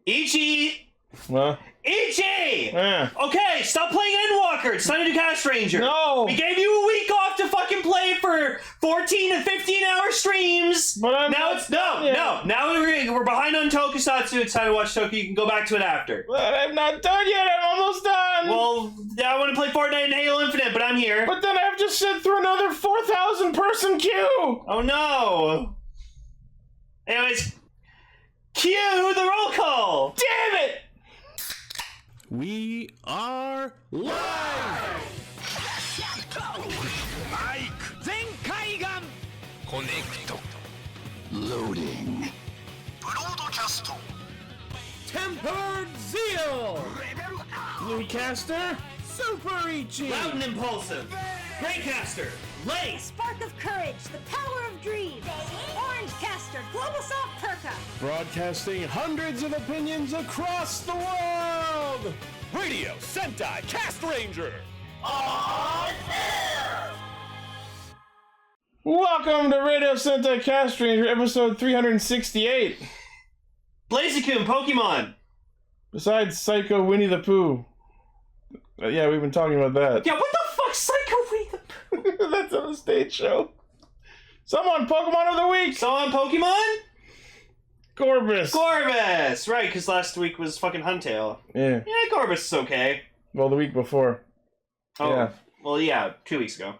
Ichi! Well, Ichi! eh. Okay, stop playing Endwalker. It's time to do Castranger. No! We gave you a week off to fucking play for 14 to 15-hour streams. But I'm now not it's done yet. Now we're behind on Tokusatsu. It's time to watch Toku. You can go back to it after. But I'm not done yet. I'm almost done. Well, I want to play Fortnite and Halo Infinite, but I'm here. But then I have to sit through another 4,000 person queue. Oh no. Anyways, cue the roll call. Damn it! We are live! Zenkaiger! Connect. Loading. Broadcast. Tempered Zeal! Bluecaster, Super Ichi! Loud and impulsive. Greycaster. Lace. Spark of Courage, the Power of Dreams, Orange Caster, Global Soft Perka. Broadcasting hundreds of opinions across the world! Radio Sentai Castranger! Welcome to Radio Sentai Castranger, episode 368. Blaziken, Pokemon. Besides Psycho Winnie the Pooh. Yeah, we've been talking about that. Yeah, what the fuck, Psycho Winnie the Pooh? That's on the stage show. Someone, Pokemon of the Week! So on Pokemon? Gorbis! Right, because last week was fucking Huntail. Yeah, Yeah, Gorbis is okay. well, the week before. Oh, Yeah. well, yeah, 2 weeks ago.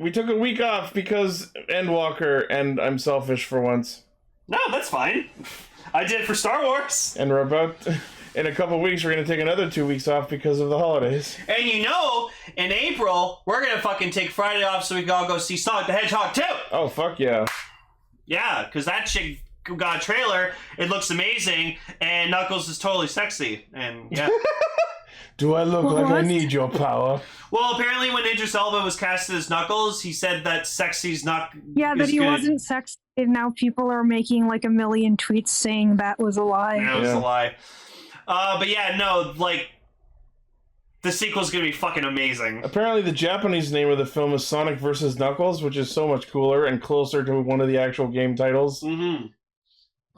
We took a week off because Endwalker, and I'm selfish for once. No, that's fine. I did it for Star Wars. And we're about... In a couple weeks, we're going to take another 2 weeks off because of the holidays. And you know, in April, we're going to fucking take Friday off so we can all go see Sonic the Hedgehog 2. Oh, fuck yeah. Yeah, because that shit got a trailer. It looks amazing, and Knuckles is totally sexy. And yeah. Do I look like I What? need your power? Well, apparently when Idris Elba was casted as Knuckles, he said that sexy's not Yeah, that is he good. wasn't sexy. And now people are making like a million tweets saying that was a lie. That was Yeah. a lie. But yeah, no, like, the sequel's gonna be fucking amazing. Apparently the Japanese name of the film is Sonic vs. Knuckles, which is so much cooler and closer to one of the actual game titles. Mm-hmm.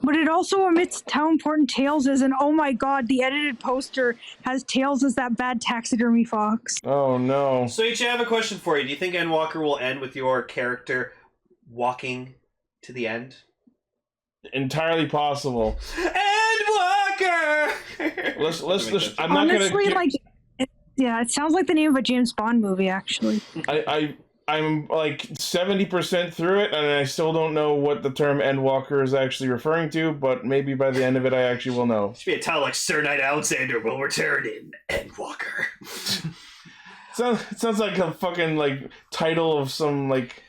But it also omits how important Tails is, and oh my god, the edited poster has Tails as that bad taxidermy fox. Oh no. So, Ichi, I have a question for you. Do you think Endwalker will end with your character walking to the end? Entirely possible. Endwalker! Let's I'm not Honestly, gonna... like, it sounds like the name of a James Bond movie, actually. I'm like 70% through it, and I still don't know what the term Endwalker is actually referring to, but maybe by the end of it I actually will know. Should be a title like Sir Knight Alexander will return in Endwalker. It sounds like a fucking like title of some like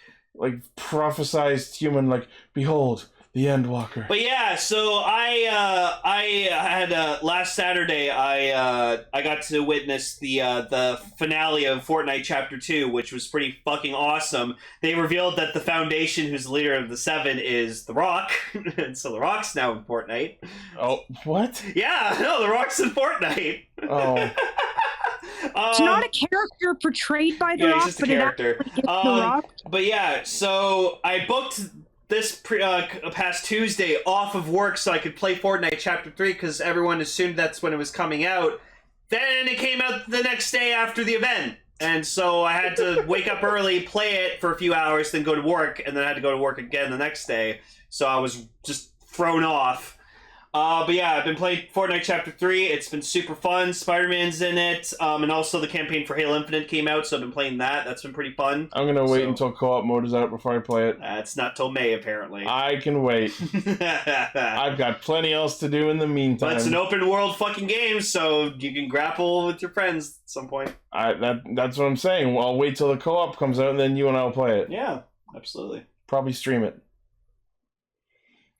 prophesized human, like, behold, the Endwalker. But yeah, so I had last Saturday I got to witness the finale of Fortnite Chapter 2, which was pretty fucking awesome. They revealed that the Foundation, who's the leader of the Seven, is The Rock, and so The Rock's now in Fortnite. Oh, what? Yeah, no, The Rock's in Fortnite. Oh. It's not a character portrayed by The yeah, Rock, he's just a but character. it actually is The Rock. But yeah, so I booked this past Tuesday off of work so I could play Fortnite Chapter 3 because everyone assumed that's when it was coming out. Then it came out the next day after the event. And so I had to wake up early, play it for a few hours, then go to work, and then I had to go to work again the next day. So I was just thrown off. But yeah, I've been playing Fortnite Chapter 3. It's been super fun. Spider-Man's in it. And also the campaign for Halo Infinite came out, so I've been playing that. That's been pretty fun. I'm gonna wait until co-op mode is out before I play it. It's not till May, apparently. I can wait. I've got plenty else to do in the meantime. But it's an open world fucking game, so you can grapple with your friends at some point. That's what I'm saying. Well, I'll wait till the co-op comes out, and then you and I'll play it. Yeah, absolutely. Probably stream it.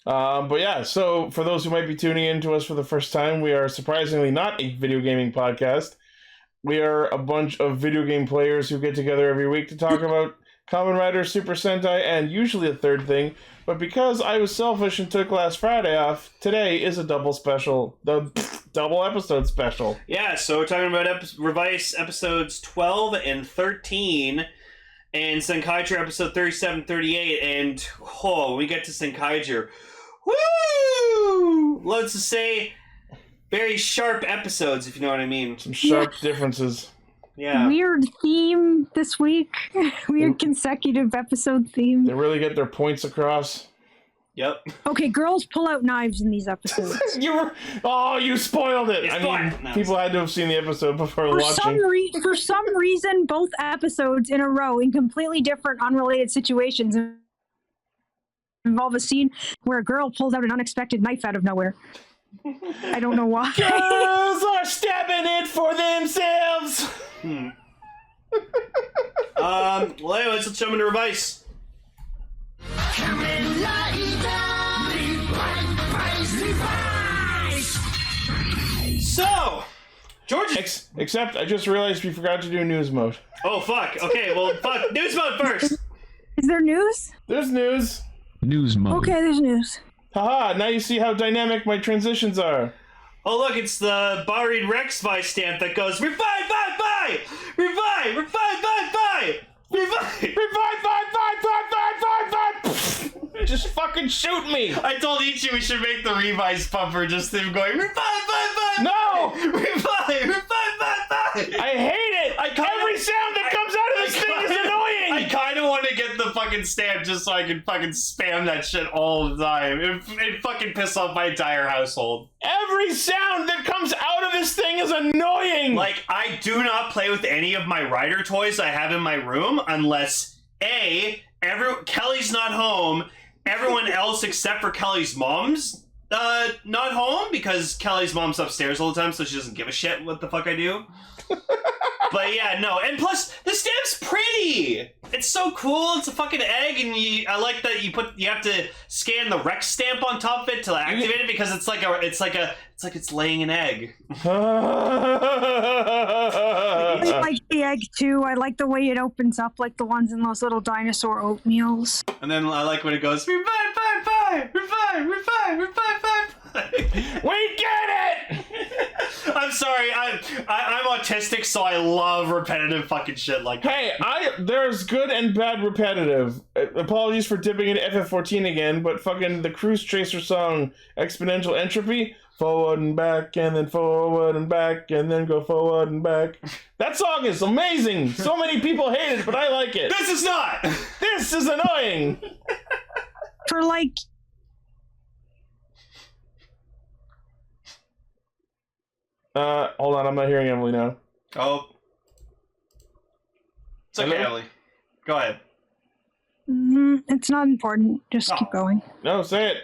But yeah, so for those who might be tuning in to us for the first time, we are surprisingly not a video gaming podcast. We are a bunch of video game players who get together every week to talk about Kamen Rider, Super Sentai, and usually a third thing. But because I was selfish and took last Friday off, today is a double episode special. Yeah, so we're talking about Revice episodes 12 and 13, and Zenkaiger episode 37, 38, and when we get to Zenkaiger, woo! Let's just say very sharp episodes, if you know what I mean. Some sharp differences. Yeah. Weird theme this week. Weird consecutive episode theme. They really get their points across. Yep. Okay, girls pull out knives in these episodes. You spoiled it. People had to have seen the episode before watching. For some reason, both episodes in a row, in completely different, unrelated situations, involve a scene where a girl pulls out an unexpected knife out of nowhere. I don't know why. Girls are stabbing it for themselves. Well, anyways, let's jump into Revice. Kamen Rider Revice. So, George. Except, I just realized we forgot to do news mode. Oh fuck. Okay, well, fuck. News mode first. Is there news? There's news. News mode. Okay, there's news. Haha, now you see how dynamic my transitions are. Oh look, it's the Barid Revice stamp that goes Revive, bye, Revive, Revive, bye, Revive. Just fucking shoot me. I told Ichi we should make the Revice bumper just him going Revive, No! Revive, I hate it. Every sound that comes out of this thing is annoying. I kind of want to get the fucking stamp just so I can fucking spam that shit all the time. It fucking piss off my entire household. Every sound that comes out of this thing is annoying. Like, I do not play with any of my Rider toys I have in my room unless Kelly's not home, everyone else except for Kelly's mom's not home, because Kelly's mom's upstairs all the time, so she doesn't give a shit what the fuck I do. But yeah, no, and plus the stamp's pretty. It's so cool. It's a fucking egg, and I like that you have to scan the Rex stamp on top of it to activate it, because it's like it's laying an egg. I like the egg too. I like the way it opens up, like the ones in those little dinosaur oatmeals. And then I like when it goes revive, We get it. I'm sorry, I'm autistic, so I love repetitive fucking shit like that. Hey, there's good and bad repetitive. Apologies for dipping into FF14 again, but fucking the Cruise Tracer song, Exponential Entropy, forward and back, and then forward and back, and then go forward and back. That song is amazing. So many people hate it, but I like it. This is not. This is annoying. For like... Hold on, I'm not hearing Emily now. Oh. It's okay, Hello? Ellie. Go ahead. It's not important. Just keep going. No, say it.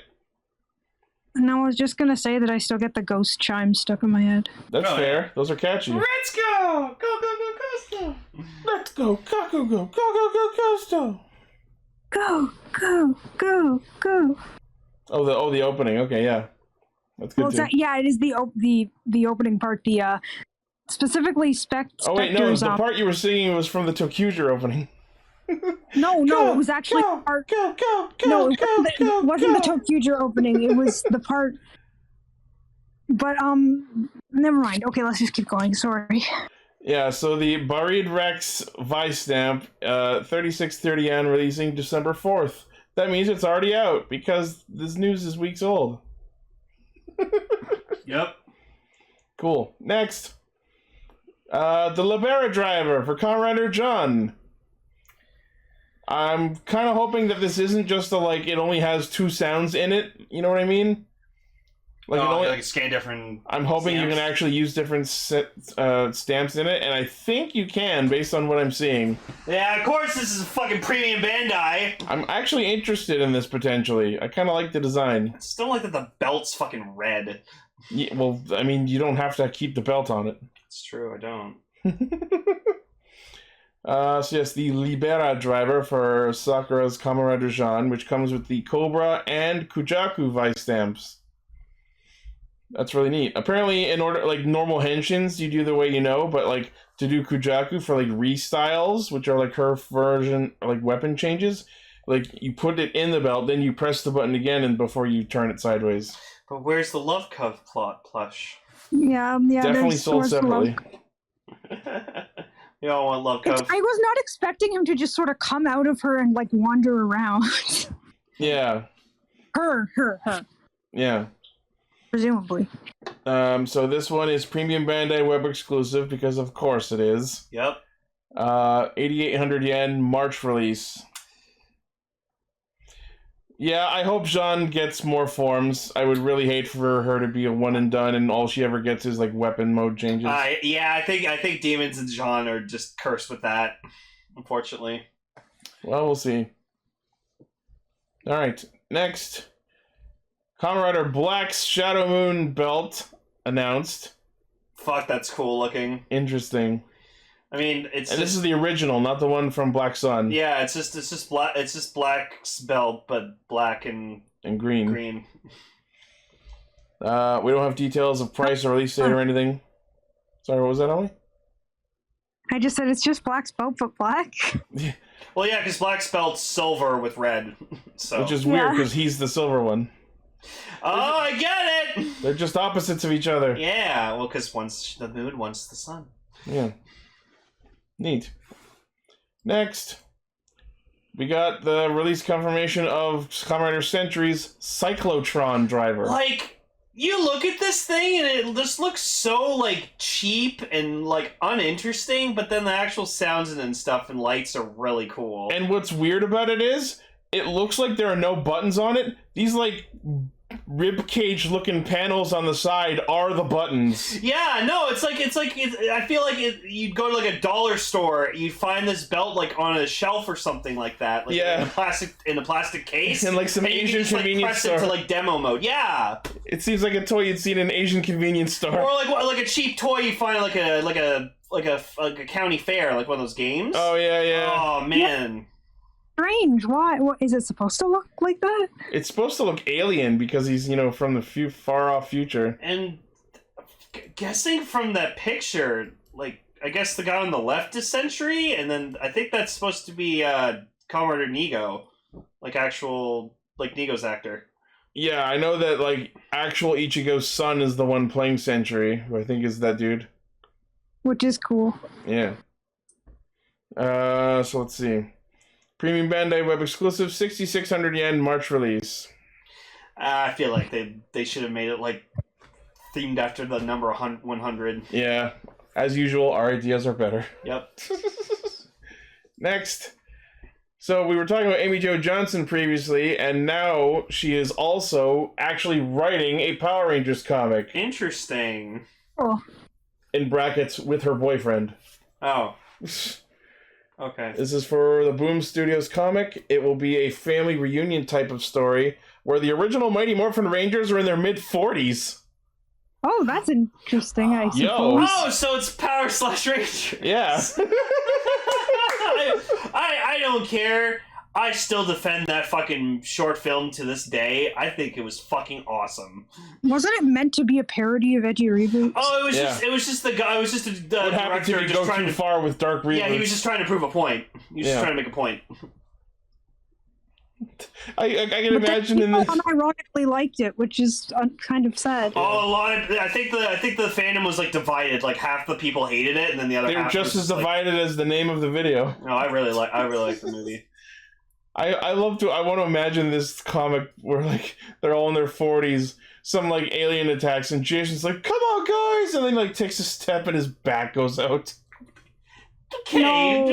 And I was just gonna say that I still get the ghost chime stuck in my head. That's Oh, fair. Those are catchy. Let's go! Go, Costa! Let's go, go, Costa. Go, go, go, go. Oh, the opening. Okay, yeah. That's good too. It is the opening part. The specifically Spectre's. Oh wait, no, the part you were singing was from the Tokusatsu opening. No, it was actually part. Go, It wasn't the Tokusatsu opening. It was the part. But never mind. Okay, let's just keep going. Sorry. Yeah, so the Barid Rex Vice stamp, 3630 yen, releasing December 4th. That means it's already out because this news is weeks old. Yep. Cool. Next. The Libera driver for Kamen Rider Jeanne. I'm kind of hoping that this isn't just it only has 2 sounds in it. You know what I mean? Like scan different. I'm hoping stamps. you can actually use different stamps in it, and I think you can based on what I'm seeing. Yeah, of course this is a fucking premium Bandai. I'm actually interested in this potentially. I kind of like the design. I just don't like that the belt's fucking red. Yeah, well, I mean, you don't have to keep the belt on it. It's true, I don't. So yes, the Libera driver for Sakura's Kamen Rider Jeanne, which comes with the Cobra and Kujaku Vice stamps. That's really neat. Apparently, in order, normal henshins, you do the way you know, but, to do Kujaku for, restyles, which are, her version, weapon changes, you put it in the belt, then you press the button again and before you turn it sideways. But where's the Love Cove plush? Yeah. Definitely sold separately. You all want Love Cove. I was not expecting him to just sort of come out of her and, wander around. Yeah. Her. Yeah. Presumably. So this one is Premium Bandai Web exclusive, because of course it is. Yep. 8,800 yen, March release. Yeah, I hope Jeanne gets more forms. I would really hate for her to be a one and done, and all she ever gets is like weapon mode changes. Yeah, I think Demons and Jeanne are just cursed with that, unfortunately. Well, we'll see. All right, next, Kamen Rider Black's Shadow Moon belt announced. Fuck, that's cool looking. Interesting. I mean, this is the original, not the one from Black Sun. Yeah, it's just black. It's just Black's belt, but black and green. Green. We don't have details of price or release date or anything. Sorry, what was that, Ollie? I just said it's just Black's belt, but black. Well, yeah, because Black's belt's silver with red, so which is weird because he's the silver one. Oh, I get it. They're just opposites of each other. Yeah, well, because one's the moon, one's the sun. Yeah. Neat. Next, we got the release confirmation of Kamen Rider Century's Cyclotron driver. Like, you look at this thing and it just looks so, like, cheap and, like, uninteresting, but then the actual sounds and stuff and lights are really cool. And what's weird about it is, it looks like there are no buttons on it. These, like, rib cage looking panels on the side are the buttons. Yeah, no, I feel like you'd go to like a dollar store, you'd find this belt like on a shelf or something like that, like yeah, in a plastic case, and like some and Asian convenience store. Press it to like demo mode. Yeah, it seems like a toy you'd see in an Asian convenience store, or like a cheap toy you find like a county fair, like one of those games. Oh yeah. Oh man. Strange. Why? What is it supposed to look like that? It's supposed to look alien because he's, from the far off future. And guessing from that picture, like, I guess the guy on the left is Century, and then I think that's supposed to be Kamen Rider Nego, like actual, like Nego's actor. Yeah, I know that like actual Ichigo's son is the one playing Century, who I think is that dude. Which is cool. Yeah. So let's see. Premium Bandai Web exclusive, 6,600 yen, March release. I feel like they should have made it like themed after the number 100. Yeah, as usual, our ideas are better. Yep. Next. So we were talking about Amy Jo Johnson previously, and now she is also actually writing a Power Rangers comic. Interesting. Oh. In brackets, with her boyfriend. Oh. Okay. This is for the Boom Studios comic. It will be a family reunion type of story where the original Mighty Morphin Rangers are in their mid-40s. Oh, that's interesting, I suppose. Oh, so it's Power / Rangers. Yeah. I don't care. I still defend that fucking short film to this day. I think it was fucking awesome. Wasn't it meant to be a parody of Edgy Reboot? Oh, it was just the guy. It was just the what happens if director you just go trying too far with Dark Reboots? Yeah, he was just trying to prove a point. He was just trying to make a point. I can imagine in this. Unironically liked it, which is kind of sad. Oh, a lot of. I think the fandom was like divided. Like half the people hated it, and then the other. They were half just was as divided as the name of the video. No, I really like the movie. I want to imagine this comic where like they're all in their 40s, some like alien attacks, and Jason's like, "Come on, guys!" and then like takes a step and his back goes out. Okay, no,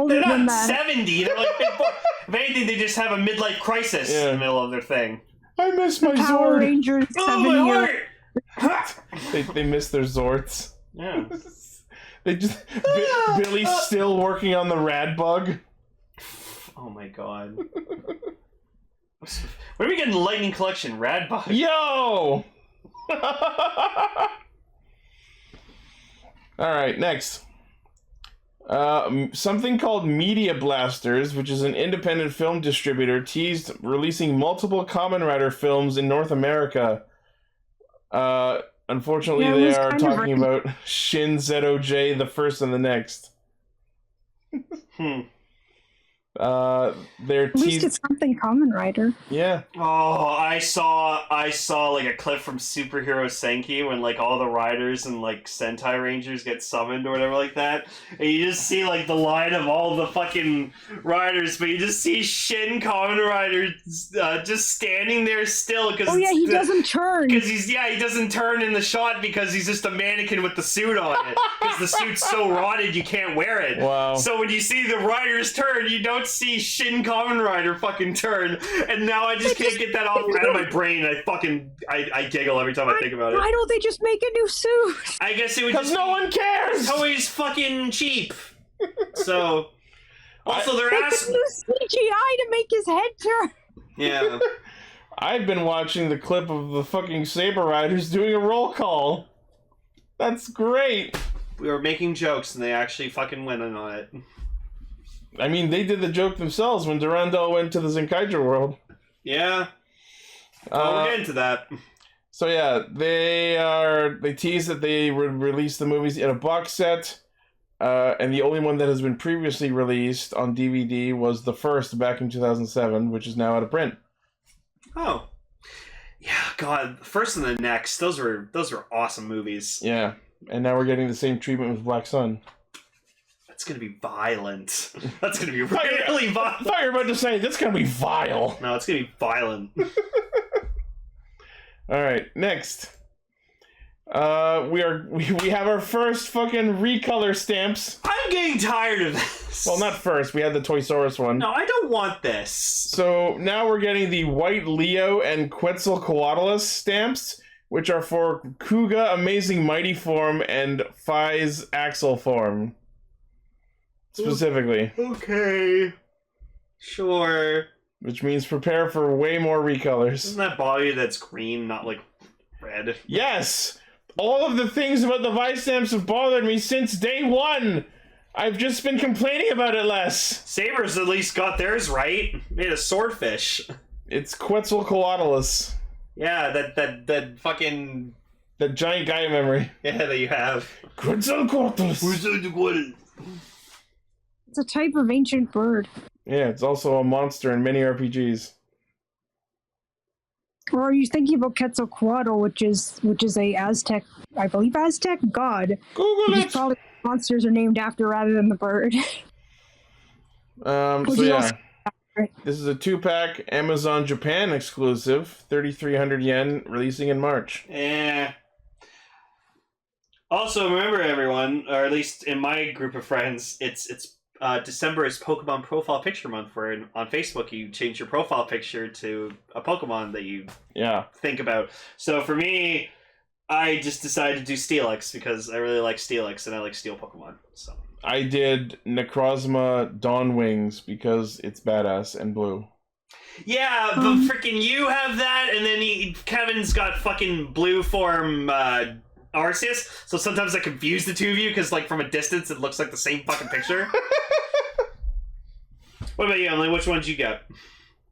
they're not 70. They're like, if anything, they just have a midlife crisis in the middle of their thing. I miss my Power Zord. Rangers 7 they miss their Zords. Yeah. They just Billy's still working on the rad bug. Oh my god. When are we getting Lightning Collection Rad Bug? Yo! Alright, next. Something called Media Blasters, which is an independent film distributor, teased releasing multiple Kamen Rider films in North America. Unfortunately, they are talking about Shin ZOJ, the first and the next. They're At least it's something Kamen Rider. Yeah. Oh, I saw like a clip from Superhero Senki when like all the riders and like Sentai Rangers get summoned or whatever like that, and you just see like the line of all the fucking riders, but you just see Shin Kamen Rider just standing there still because He doesn't turn. Because he doesn't turn in the shot because he's just a mannequin with the suit on it. Because the suit's so rotted you can't wear it. Wow. So when you see the riders turn, you don't see Shin Kamen Rider fucking turn. And now I just can't get that out of my brain. I giggle every time I think about it. Why don't they just make a new suit? I guess it would Because just no one cares! Toei's fucking cheap. So also they're They asking. could use CGI to make his head turn. Yeah. I've been watching the clip of the fucking Saber Riders doing a roll call. That's great. We were making jokes and they actually fucking went in on it. I mean, they did the joke themselves when Durandal went to the Zenkaiger world. Yeah. We'll get into that. So yeah, they tease that they would release the movies in a box set, and the only one that has been previously released on DVD was the first back in 2007, which is now out of print. Oh. Yeah, God, First and the Next, those were awesome movies. Yeah, and now we're getting the same treatment with Black Sun. That's gonna be violent. That's gonna be really violent. I thought you were about to say, that's gonna be vile. No, it's gonna be violent. Alright, next. We have our first fucking recolor stamps. I'm getting tired of this. Well, not first, we had the Toy Saurus one. No, I don't want this. So now we're getting the White Leo and Quetzalcoatlus stamps, which are for Kuga Amazing Mighty Form and Phai's Axel Form. Specifically. Okay. Sure. Which means prepare for way more recolors. Isn't that body that's green, not like red? Yes! All of the things about the Vice stamps have bothered me since day one! I've just been complaining about it less. Sabers at least got theirs right. Made a swordfish. It's Quetzalcoatlus. Yeah, that fucking... That giant guy memory. Yeah, that you have. Quetzalcoatlus. It's a type of ancient bird. Yeah, it's also a monster in many RPGs. Or are you thinking about Quetzalcoatl, which is a Aztec, I believe Aztec god? Google Which it! is probably what monsters are named after rather than the bird. So Which is yeah. also accurate. This is a 2-pack Amazon Japan exclusive, 3,300 yen, releasing in March. Eh. Also, remember everyone, or at least in my group of friends, it's December is Pokemon Profile Picture Month, where on Facebook you change your profile picture to a Pokemon that you think about. So for me, I just decided to do Steelix because I really like Steelix and I like Steel Pokemon. So I did Necrozma Dawnwings because it's badass and blue. yeah, but freaking you have that, and then Kevin's got fucking blue form Arceus. So sometimes I confuse the two of you because, like, from a distance, it looks like the same fucking picture. What about you, Emily? Which one did you get?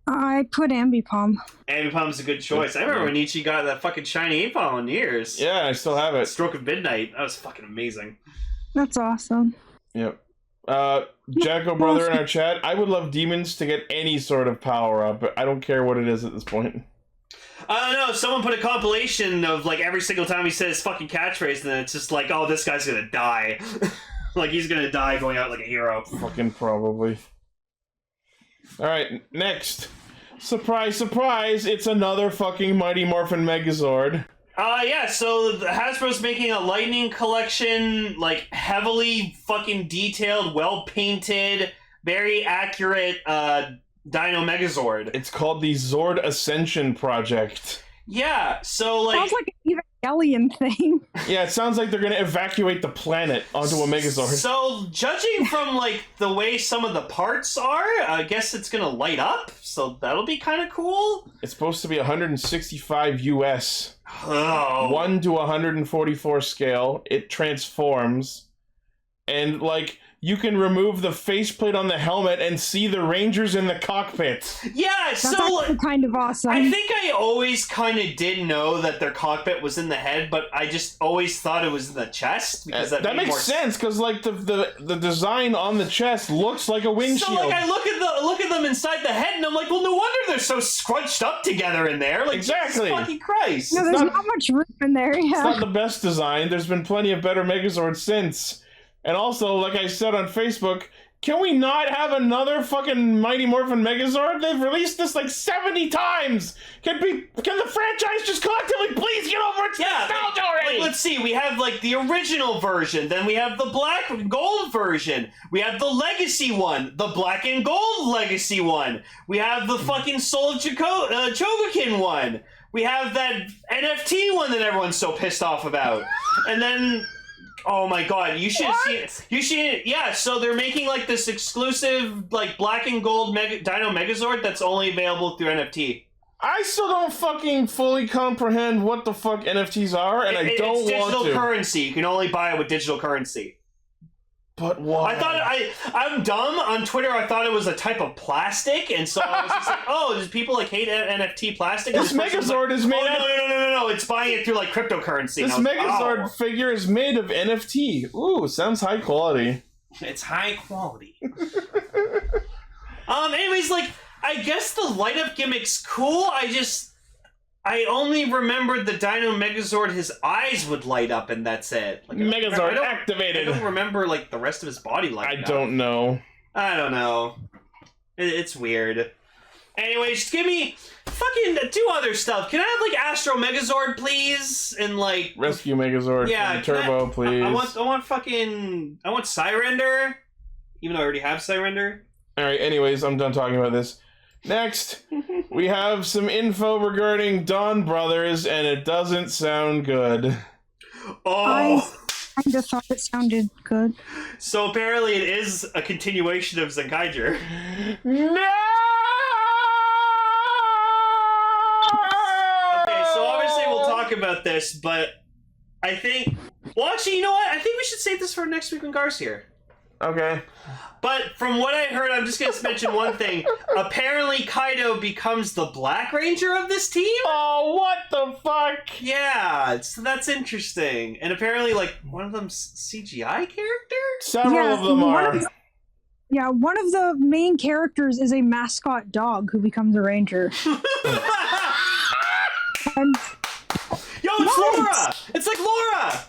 I put Ambipom. Ambipom's a good choice. I remember when Ichi got that fucking shiny Ambipom on New Year's. Yeah, I still have it. Stroke of Midnight. That was fucking amazing. That's awesome. Yep. Jacko brother in our chat, I would love demons to get any sort of power up, but I don't care what it is at this point. I don't know. Someone put a compilation of, like, every single time he says fucking catchphrase, and then it's just like, oh, this guy's gonna die. Like, he's gonna die going out like a hero. Fucking probably. Alright, next. Surprise, surprise, it's another fucking Mighty Morphin Megazord. Yeah, so Hasbro's making a Lightning collection, like, heavily fucking detailed, well-painted, very accurate, Dino Megazord. It's called the Zord Ascension Project. Yeah, so, like... Sounds like an Evangelion thing. Yeah, it sounds like they're gonna evacuate the planet onto a Megazord. So, judging from, like, the way some of the parts are, I guess it's gonna light up, so that'll be kind of cool. It's supposed to be 165 US. Oh. 1 to 144 scale. It transforms. And, like, you can remove the faceplate on the helmet and see the Rangers in the cockpit. Yeah, That's so actually kind of awesome. I think I always kind of did know that their cockpit was in the head, but I just always thought it was in the chest because that made makes more sense because like the design on the chest looks like a windshield. So like I look at them inside the head and I'm like, well, no wonder they're so scrunched up together in there. Like, exactly. Jesus fucking Christ. No, there's not much room in there. Yeah. It's not the best design. There's been plenty of better Megazords since. And also, like I said on Facebook, can we not have another fucking Mighty Morphin Megazord? They've released this like 70 times. Can the franchise just collectively please get over its nostalgia already? Let's see. We have like the original version, then we have the black and gold version. We have the legacy one, the black and gold legacy one. We have the fucking Soul of Chogokin one. We have that NFT one that everyone's so pissed off about. And then, oh my god, you should see it. You should, yeah, so they're making like this exclusive like black and gold Dino Megazord that's only available through NFT. I still don't fucking fully comprehend what the fuck NFTs are, and I don't want to. It's digital currency. You can only buy it with digital currency. But why? I'm dumb. On Twitter, I thought it was a type of plastic, and so I was just like, oh, does people like hate NFT plastic? This Megazord is made out... No, it's buying it through like cryptocurrency. This Megazord figure is made of NFT. Ooh, sounds high quality. It's high quality. Anyways, like, I guess the light up gimmick's cool. I only remembered the Dino Megazord, his eyes would light up, and that's it. Like, Megazord activated. I don't remember, like, the rest of his body lighting up. I don't know. It's weird. Anyways, give me fucking two other stuff. Can I have, like, Astro Megazord, please? And, like... Rescue Megazord. Yeah, Turbo, please. I want Cyrender. Even though I already have Cyrender. Alright, anyways, I'm done talking about this. Next, we have some info regarding Dawn Brothers, and it doesn't sound good. I kind of thought it sounded good. So apparently it is a continuation of Zenkaiger. No! Okay, so obviously we'll talk about this, but I think... Well, actually, you know what? I think we should save this for next week when Gar's here. Okay. But from what I heard, I'm just going to mention one thing. Apparently, Kaido becomes the Black Ranger of this team? Oh, what the fuck? Yeah, so that's interesting. And apparently, like, one of them's CGI character? Several of them are. One of the main characters is a mascot dog who becomes a ranger. And yo, it's Laura! It's like Laura!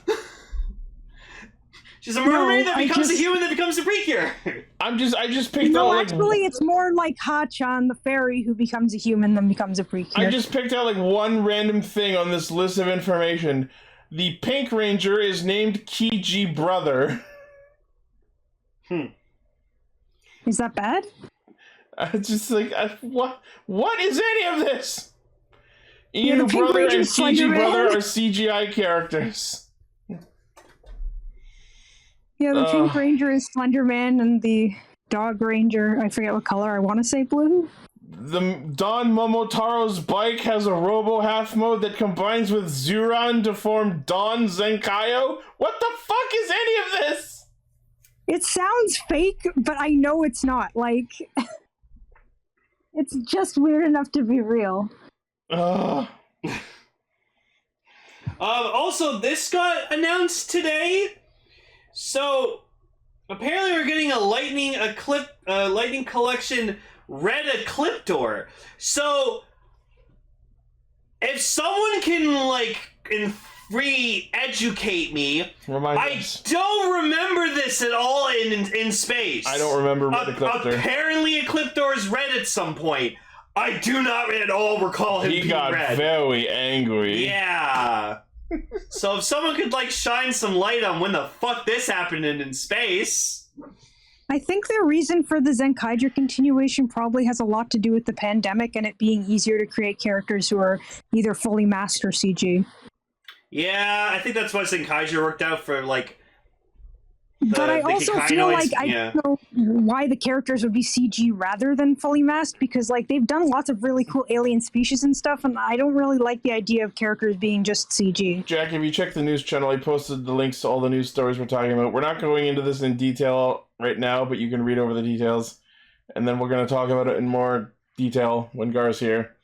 She's a mermaid that becomes a human that becomes a Precure. I just picked out like... actually, it's more like Ha-chan, the fairy, who becomes a human then becomes a Precure. I just picked out like one random thing on this list of information. The Pink Ranger is named Kiji Brother. Is that bad? Just like, what is any of this? Ian the Pink Brother and Ranger's Kiji Brother Slenderman. are CGI characters. Yeah, the Pink Ranger is Slenderman, and the Dog Ranger, I forget what color, I want to say blue? The Don Momotaro's bike has a Robo Half mode that combines with Zuran to form Don Zenkaiju? What the fuck is any of this? It sounds fake, but I know it's not. Like, it's just weird enough to be real. Also, this got announced today. So, apparently we're getting a Lightning Collection Red Ecliptor. So, if someone can, like, re-educate me, I don't remember this at all in space. I don't remember Red Ecliptor. Apparently Ecliptor is red at some point. I do not at all recall him being red. He got very angry. Yeah. So if someone could, like, shine some light on when the fuck this happened in space. I think the reason for the Zenkaiger continuation probably has a lot to do with the pandemic and it being easier to create characters who are either fully masked or CG. Yeah, I think that's why Zenkaiger worked out for, like... But I also feel like I don't know why the characters would be CG rather than fully masked, because like they've done lots of really cool alien species and stuff, and I don't really like the idea of characters being just CG. Jack, if you check the news channel, I posted the links to all the news stories we're talking about. We're not going into this in detail right now, but you can read over the details. And then we're going to talk about it in more detail when Gar's here.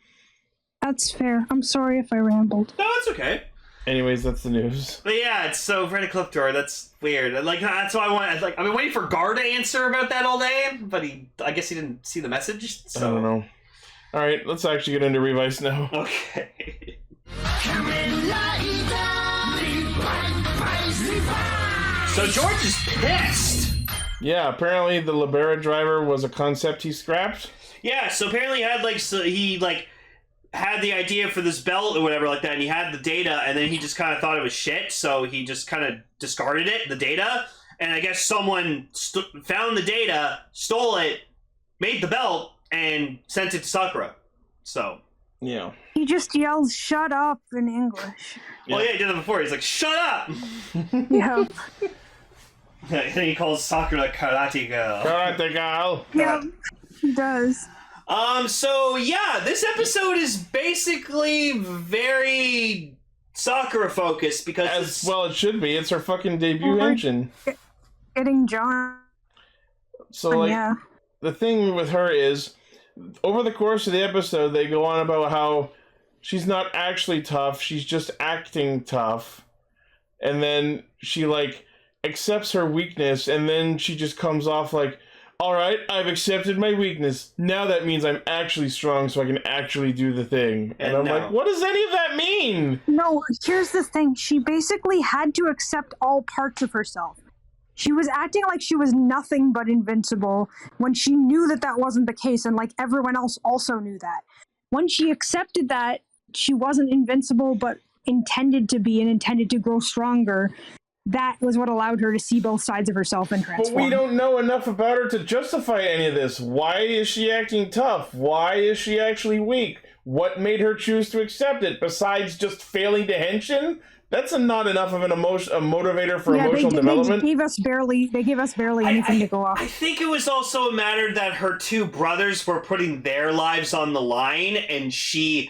That's fair. I'm sorry if I rambled. No, it's okay. Anyways, that's the news. But yeah, it's so Freddy Cliptor. That's weird. Like that's why I want. Like I've been waiting for Gar to answer about that all day, but I guess he didn't see the message. So. I don't know. All right, let's actually get into Revice now. Okay. So George is pissed. Yeah, apparently the Libera driver was a concept he scrapped. Yeah, so apparently he had the idea for this belt or whatever like that, and he had the data, and then he just kind of thought it was shit, so he just kind of discarded it, the data, and I guess someone found the data, stole it, made the belt, and sent it to Sakura. So. Yeah. He just yells, "Shut up," in English. Yeah. Well, yeah, he did it before. He's like, "Shut up!" Yeah. And then he calls Sakura Karate Girl. Karate Girl. Yeah, he does. So yeah, this episode is basically very Sakura focused because As well it should be. It's her fucking debut engine. Getting John. So like Yeah. the thing with her is over the course of the episode they go on about how she's not actually tough, she's just acting tough. And then she like accepts her weakness, and then she just comes off like, alright, I've accepted my weakness. Now that means I'm actually strong so I can actually do the thing. And I'm like, what does any of that mean? No, here's the thing. She basically had to accept all parts of herself. She was acting like she was nothing but invincible when she knew that that wasn't the case, and like everyone else also knew that. When she accepted that she wasn't invincible but intended to be and intended to grow stronger, that was what allowed her to see both sides of herself and transform. But we don't know enough about her to justify any of this. Why is she acting tough? Why is she actually weak? What made her choose to accept it besides just failing to henshin? That's not enough of a motivator for emotional development. They gave us barely anything to go off. I think it was also a matter that her two brothers were putting their lives on the line, and she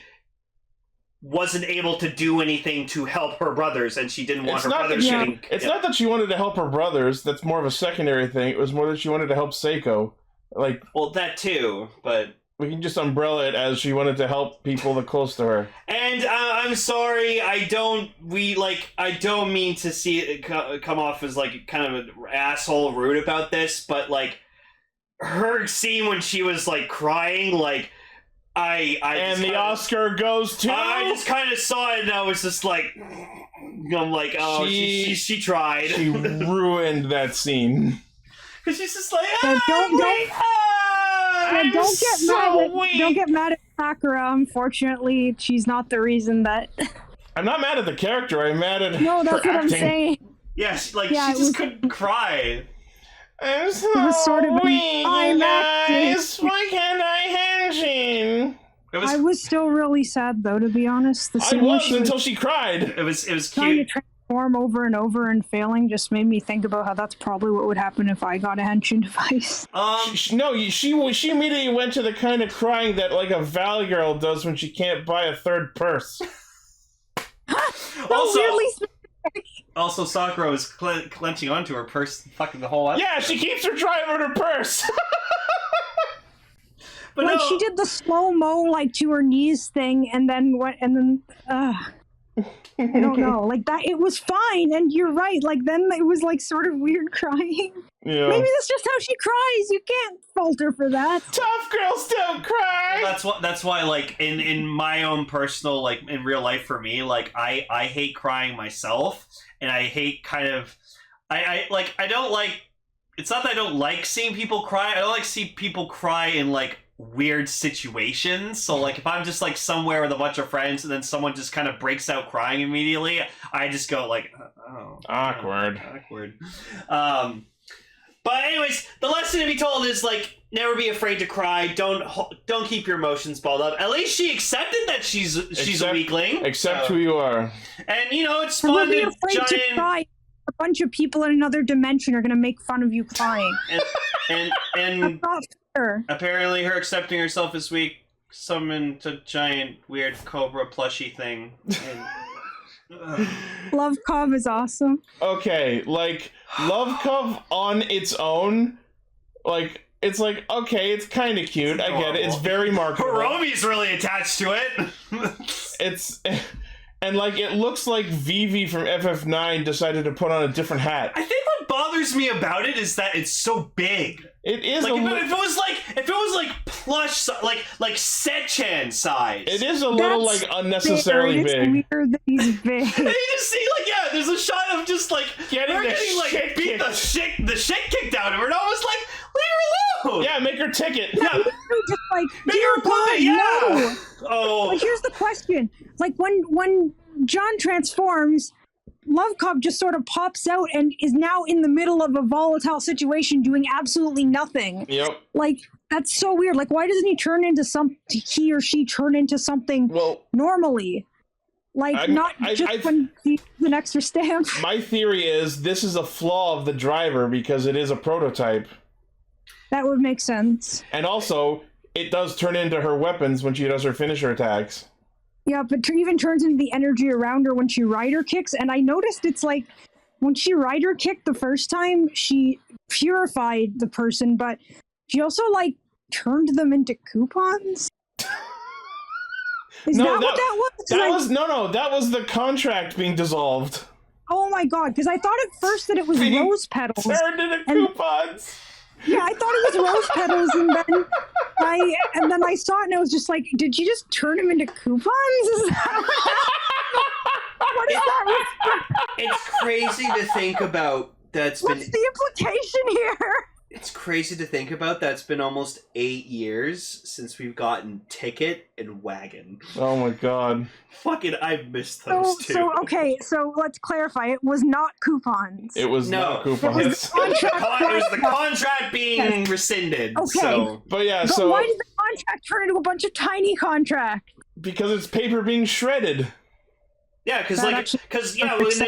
wasn't able to do anything to help her brothers, and she didn't want her brothers getting... It's not that she wanted to help her brothers. That's more of a secondary thing. It was more that she wanted to help Seiko. Like, well, that too, but... We can just umbrella it as she wanted to help people that close to her. And I'm sorry, I don't mean to see it come off as like kind of an asshole rude about this, but like her scene when she was like crying, like and the Oscar goes to... I just kind of saw it and I was just like, I'm like, oh, she tried. She ruined that scene. Because she's just like, don't get mad at Sakura. Unfortunately, she's not the reason that... I'm not mad at the character. I'm mad at No, that's what acting. I'm saying. Yeah, she just couldn't cry. I'm so it was sort of weak, guys. Why can't I henshin? I was still really sad, though, to be honest. I was until she cried. It was trying cute. to transform over and over and failing just made me think about how that's probably what would happen if I got a henshin device. She immediately went to the kind of crying that like a Valley girl does when she can't buy a third purse. Also, Sakura was clenching onto her purse fucking the whole episode. Yeah, she keeps her trying on her purse. But like no. she did the slow-mo like to her knees thing and then I don't know, like that it was fine, and you're right, like then it was like sort of weird crying. Yeah. Maybe that's just how she cries. You can't fault her for that. Tough girls don't cry. Well, that's why like in my own personal, like in real life for me, like I hate crying myself, and I hate kind of I don't like, it's not that I don't like seeing people cry. I don't like see people cry in like weird situations. So like if I'm just like somewhere with a bunch of friends and then someone just kind of breaks out crying immediately, I just go like, oh, awkward. But anyways, the lesson to be told is like never be afraid to cry. Don't keep your emotions balled up. At least she accepted that she's a weakling. Accept who you are. And you know it's fun Be to afraid to cry. A bunch of people in another dimension are going to make fun of you crying. and That's not fair. apparently her accepting herself this week summoned a giant weird cobra plushie thing. And Love Cobb is awesome. Okay, like, Love Cove on its own, like, it's like, okay, it's kind of cute. I get it. It's very marketable. Hiromi's really attached to it. It's... And, like, it looks like Vivi from FF9 decided to put on a different hat. I think what bothers me about it is that it's so big. It is like, if it was like plush, like Sechan size. It is a little, like, unnecessarily big. It's weird that he's big. And you just see, like, yeah, there's a shot of just, like, Getting like, beat the shit kicked out of her, and I was like, leave her alone! Yeah, make her ticket! Yeah. Just like, Make dear her God, play, yeah! no! Oh. But here's the question. Like, when John transforms, Love Cub just sort of pops out and is now in the middle of a volatile situation doing absolutely nothing. Yep. Like, that's so weird. Like, why doesn't he or she turn into something normally? Like, when he's an extra stamp. My theory is this is a flaw of the driver because it is a prototype. That would make sense. And also, it does turn into her weapons when she does her finisher attacks. Yeah, but even turns into the energy around her when she rider kicks. And I noticed it's like, when she rider kicked the first time, she purified the person, but she also, like, turned them into coupons? Is that what that was? That was the contract being dissolved. Oh my god, because I thought at first that it was rose petals. Turned into coupons! Yeah, I thought it was rose petals, and then I saw it and I was just like, did you just turn them into coupons? Is that what is that? It's crazy to think about. What's the implication here? It's crazy to think about. That's been almost 8 years since we've gotten Ticket and Wagon. Oh my god. Fucking, I've missed those two. So let's clarify. It was not coupons. It was not coupons. It was the contract being rescinded. Okay. So. But why did the contract turn into a bunch of tiny contracts? Because it's paper being shredded. Yeah, because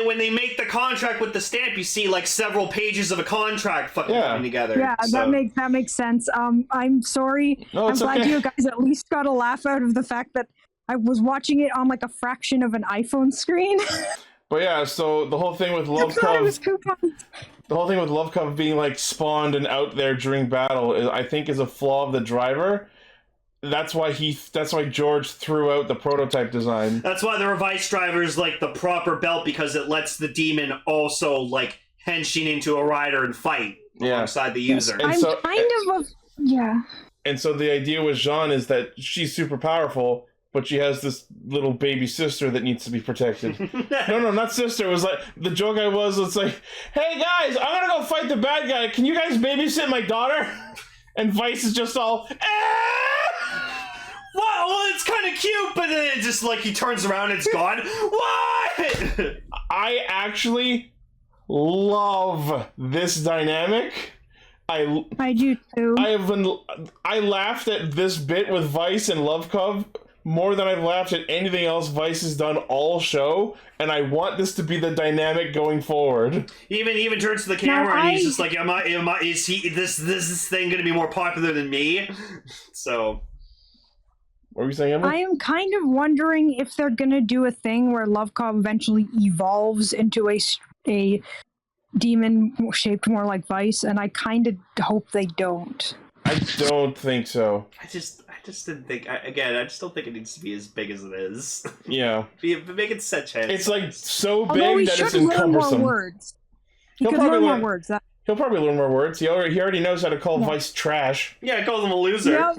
when they make the contract with the stamp, you see like several pages of a contract coming together. Yeah, so. that makes sense. I'm sorry. No, I'm glad you guys at least got a laugh out of the fact that I was watching it on like a fraction of an iPhone screen. But yeah, so the whole thing with Love Cub being like spawned and out there during battle, I think is a flaw of the driver. That's why George threw out the prototype design. That's why the Revice driver is like the proper belt, because it lets the demon also like henshin into a rider and fight alongside the user. And yeah. And so the idea with Jeanne is that she's super powerful, but she has this little baby sister that needs to be protected. No, not sister. It was like, the joke it's like, hey guys, I'm gonna go fight the bad guy. Can you guys babysit my daughter? And Vice is just all, Well, it's kind of cute, but then it just like he turns around and it's gone. What? I actually love this dynamic. I do too. I laughed at this bit with Vice and Love Cub more than I've laughed at anything else Vice has done all show, and I want this to be the dynamic going forward. He even turns to the camera and he's just like, is this thing going to be more popular than me? So. What were you saying, Emily? I am kind of wondering if they're gonna do a thing where Love Cub eventually evolves into a demon shaped more like Vice, and I kind of hope they don't. I don't think so. I just didn't think. I just don't think it needs to be as big as it is. Yeah. Make it such a. It's like so big that it's encumbersome. More words. He could learn more words. He'll probably learn more words. He already knows how to call Vice trash. Yeah, he calls him a loser. Yep.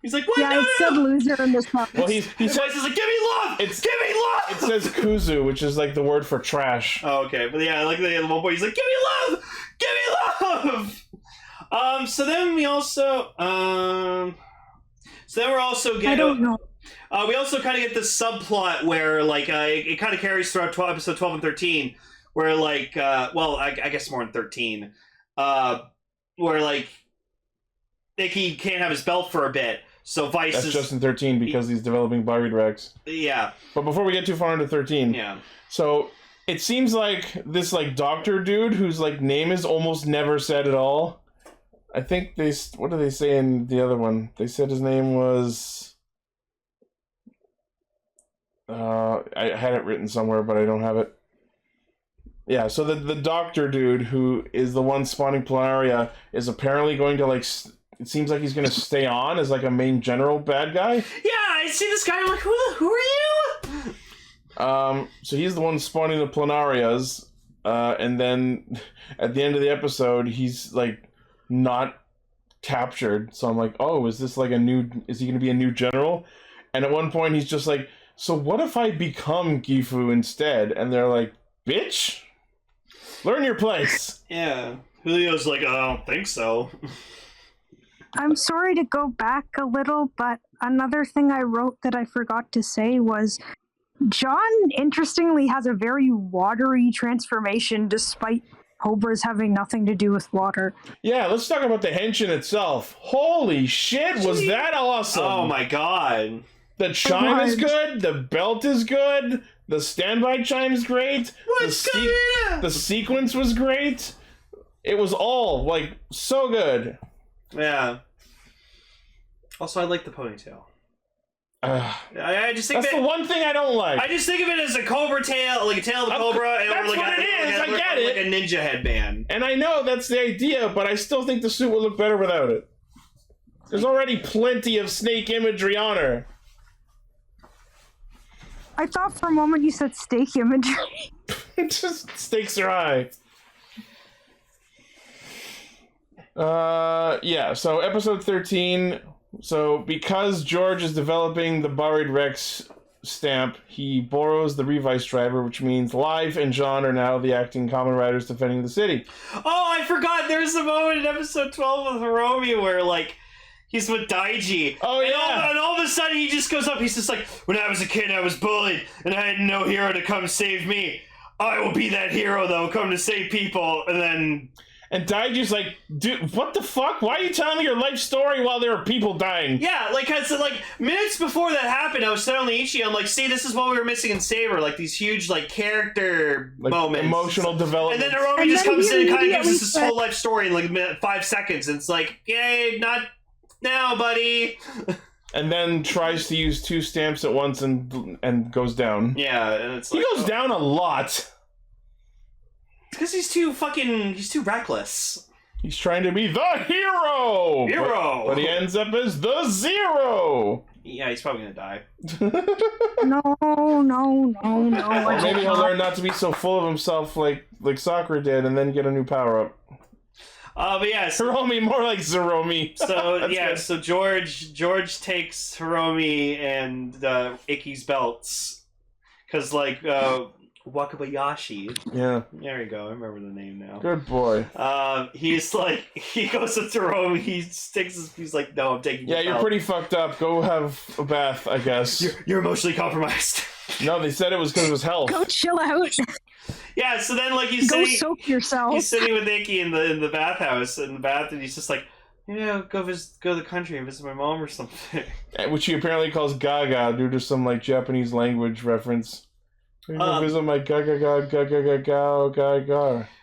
He's like, what? Yeah, it said loser in this part. Well, he says, he's like, give me love! Give me love! It says kuzu, which is like the word for trash. Oh, okay. But yeah, like the one point, he's like, give me love! Give me love! So then we also, we're also getting... I don't know. We also kind of get this subplot where, like, it kind of carries throughout episode 12 and 13, where, like, I guess more in 13, where, like, Ichi can't have his belt for a bit. So Vice That's just in 13 because he's developing Barid Rex. Yeah. But before we get too far into 13, so it seems like this like doctor dude whose like name is almost never said at all. I think what do they say in the other one? They said his name was I had it written somewhere, but I don't have it. Yeah, so the doctor dude who is the one spawning Planaria is apparently going to, like, it seems like he's going to stay on as, like, a main general bad guy. Yeah, I see this guy, I'm like, who are you? So he's the one spawning the Planarias, and then at the end of the episode, he's, like, not captured. So I'm like, oh, is this, like, is he going to be a new general? And at one point, he's just like, so what if I become Gifu instead? And they're like, bitch? Learn your place. Yeah. Julio's like, I don't think so. I'm sorry to go back a little, but another thing I wrote that I forgot to say was John, interestingly, has a very watery transformation despite Cobras having nothing to do with water. Yeah, let's talk about the henshin itself. Holy shit, was that awesome! Oh my god. The chime is good, the belt is good, the standby chime's great, the sequence was great. It was all, like, so good. Yeah. Also, I like the ponytail. I just think that's the one thing I don't like. I just think of it as a cobra tail, like a tail of a cobra, and that's like what it is. I get it. Like a ninja headband. And I know that's the idea, but I still think the suit would look better without it. There's already plenty of snake imagery on her. I thought for a moment you said steak imagery. Just stakes are high. Yeah, so episode 13. So because George is developing the Barid Rex stamp, he borrows the Revice driver, which means Live and Jeanne are now the acting Kamen Riders defending the city. Oh, I forgot. There's a moment in episode 12 with Hiromi where, like, he's with Daiji. Oh, yeah. And all of a sudden he just goes up. He's just like, when I was a kid, I was bullied, and I had no hero to come save me. I will be that hero, though, come to save people. And then... And Daiji's like, dude, what the fuck? Why are you telling me your life story while there are people dying? Yeah, like, cause, like, minutes before that happened, I was telling Ichi, I'm like, see, this is what we were missing in Saber, like, these huge, like, character moments. Emotional development. And then Hiromi just comes in and kind of gives us his whole life story in, like, 5 seconds, and it's like, yay, not now, buddy. And then tries to use 2 stamps at once and goes down. Yeah, and it's like... He goes down a lot. Because he's too reckless. He's trying to be the hero! But he ends up as the Zero! Yeah, he's probably gonna die. No. Or maybe he'll learn not to be so full of himself like Sakura did and then get a new power-up. But yeah, Hiromi, more like Zeromi. So yeah, so George takes Hiromi and Ikki's belts. Because, like, Wakabayashi. Yeah. There you go. I remember the name now. Good boy. He's like, he goes up to Hiromi, he's like, no, I'm taking your you're belt. pretty fucked up. Go have a bath, I guess. You're emotionally compromised. No, they said it was because of his health. Go chill out. Yeah, so then, like, Go soak yourself. He's sitting with Ikki in the bathhouse, in the bath, and he's just like, go to the country and visit my mom or something. Which he apparently calls Gaga due to some, like, Japanese language reference. Visit my Gaga.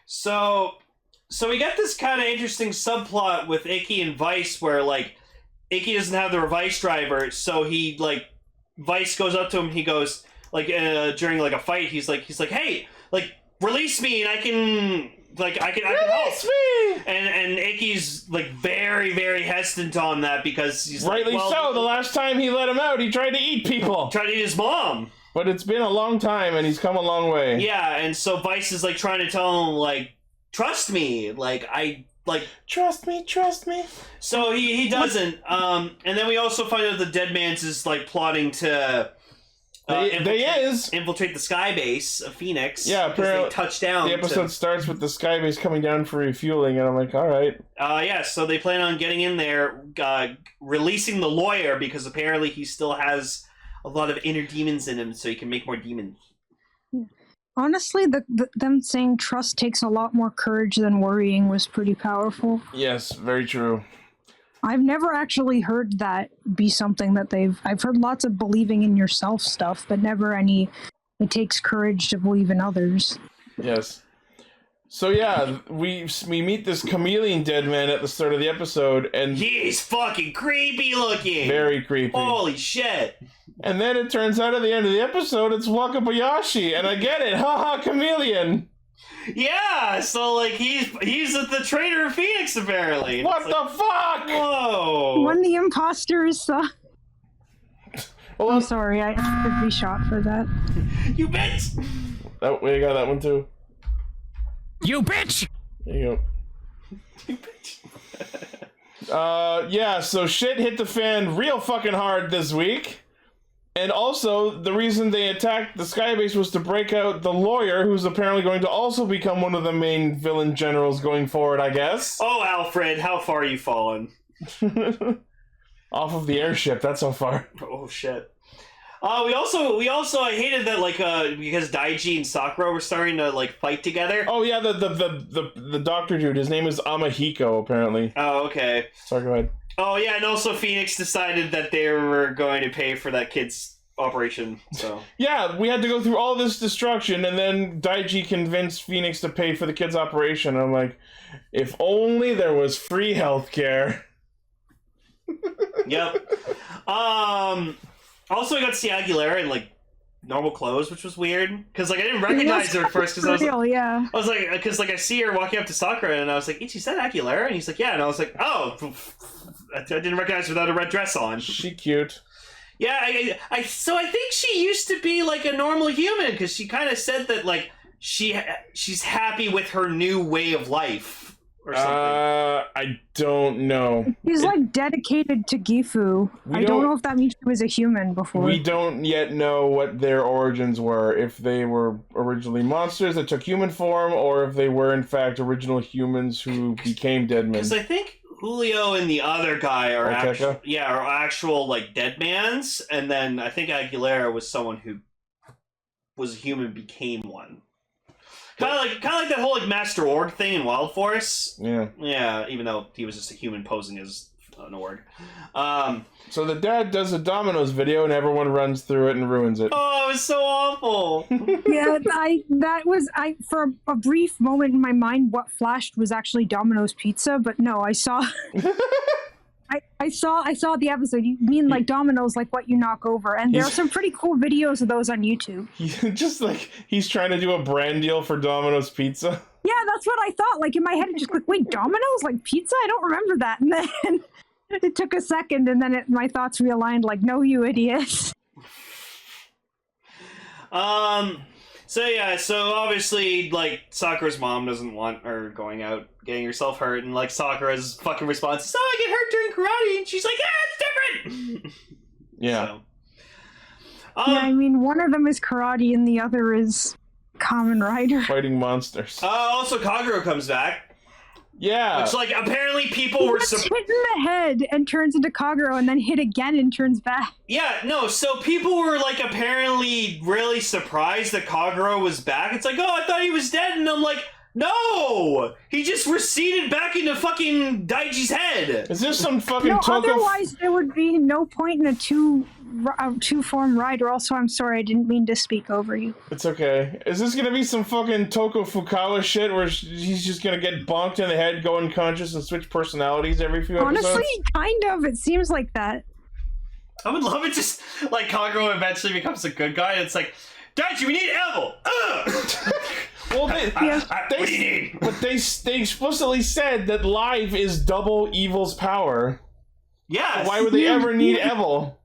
So we get this kind of interesting subplot with Ikki and Vice where, like, Ikki doesn't have the Revice driver, so he, like, Vice goes up to him, he goes, like, during, like, a fight, he's like, hey, like, release me and I can help. Release me! And Ikki's, like, very, very hesitant on that because he's rightly like, so. The last time he let him out, he tried to eat people. Tried to eat his mom. But it's been a long time, and he's come a long way. Yeah, and so Vice is, like, trying to tell him, like, trust me. Trust me. So he doesn't. And then we also find out the Dead Man's is, like, plotting to infiltrate the sky base of Phoenix. Yeah, apparently they touch down. The episode starts with the sky base coming down for refueling, and I'm like, all right. Yeah, so they plan on getting in there, releasing the lawyer, because apparently he still has a lot of inner demons in him, so he can make more demons. Yeah. Honestly, them saying trust takes a lot more courage than worrying was pretty powerful. Yes, very true. I've never actually heard that be something that I've heard lots of believing in yourself stuff, but never any, it takes courage to believe in others. Yes. So yeah, we meet this chameleon dead man at the start of the episode, and he's fucking creepy looking. Very creepy. Holy shit. And then it turns out at the end of the episode, it's Wakabayashi, and I get it. Haha, chameleon. Yeah, so like he's the traitor of Phoenix apparently. What the fuck? Whoa! When the imposters. Well, I'm sorry, I could be shot for that. You bitch! oh, we got that one too. You bitch! There you go. You bitch! Yeah, so shit hit the fan real fucking hard this week. And also, the reason they attacked the Skybase was to break out the lawyer, who's apparently going to also become one of the main villain generals going forward, I guess. Oh, Alfred, how far you fallen? Off of the airship, that's so far. Oh shit. We also I hated that because Daiji and Sakura were starting to like fight together. Oh yeah, the doctor dude, his name is Amahiko, apparently. Oh, okay. Sorry, go ahead. Oh yeah, and also Phoenix decided that they were going to pay for that kid's operation, so... Yeah, we had to go through all this destruction, and then Daiji convinced Phoenix to pay for the kid's operation. I'm like, if only there was free healthcare. Yep. Also, I got to see Aguilera in like normal clothes, which was weird because like I didn't recognize her at first because I was like, because like I see her walking up to Sakura and I was like, Ichi, is that Aguilera? And he's like, yeah, and I was like, oh, I didn't recognize her without a red dress on. She cute. Yeah, so I think she used to be like a normal human because she kind of said that like she's happy with her new way of life. Or something. I don't know. He's like dedicated to Gifu. I don't know if that means she was a human before. We don't yet know what their origins were. If they were originally monsters that took human form, or if they were in fact original humans who became dead men. Because I think Julio and the other guy are actual like dead mans, and then I think Aguilera was someone who was a human became one. Kind of like that whole like Master Org thing in Wild Force. Yeah. Yeah, even though he was just a human posing as an org. So the dad does a Domino's video and everyone runs through it and ruins it. Oh, it was so awful. Yeah, for a brief moment in my mind, what flashed was actually Domino's Pizza, but no, I saw. I saw the episode. You mean like Domino's, like what you knock over, and there are some pretty cool videos of those on YouTube. Just like he's trying to do a brand deal for Domino's Pizza. Yeah, that's what I thought. Like in my head, just like, wait, Domino's like pizza? I don't remember that. And then it took a second, and then my thoughts realigned. Like, no, you idiot. So obviously, like, Sakura's mom doesn't want her going out getting herself hurt, and like Sakura's fucking response is, "Oh, I get hurt during karate," and she's like, "Yeah, it's different." Yeah. So, Yeah, I mean, one of them is karate, and the other is Kamen Rider. Fighting monsters. Also, Kagero comes back. Yeah. Which, like, apparently people were hit in the head and turns into Kagero, and then hit again and turns back. Yeah, no, so people were, like, apparently really surprised that Kagero was back. It's like, oh, I thought he was dead, and I'm like, no! He just receded back into fucking Daiji's head! Is there some fucking No, Toku? otherwise there would be no point in a two-form rider. Also, I'm sorry, I didn't mean to speak over you. It's okay. Is this gonna be some fucking Toku Fukawa shit where he's just gonna get bonked in the head, go unconscious, and switch personalities every few episodes? Honestly, kind of. It seems like that. I would love it just, like, Kagero eventually becomes a good guy, and it's like, Daichi, we need Evil! Well, what do you need? But they explicitly said that live is double evil's power. Yeah. Why would they ever need Evil?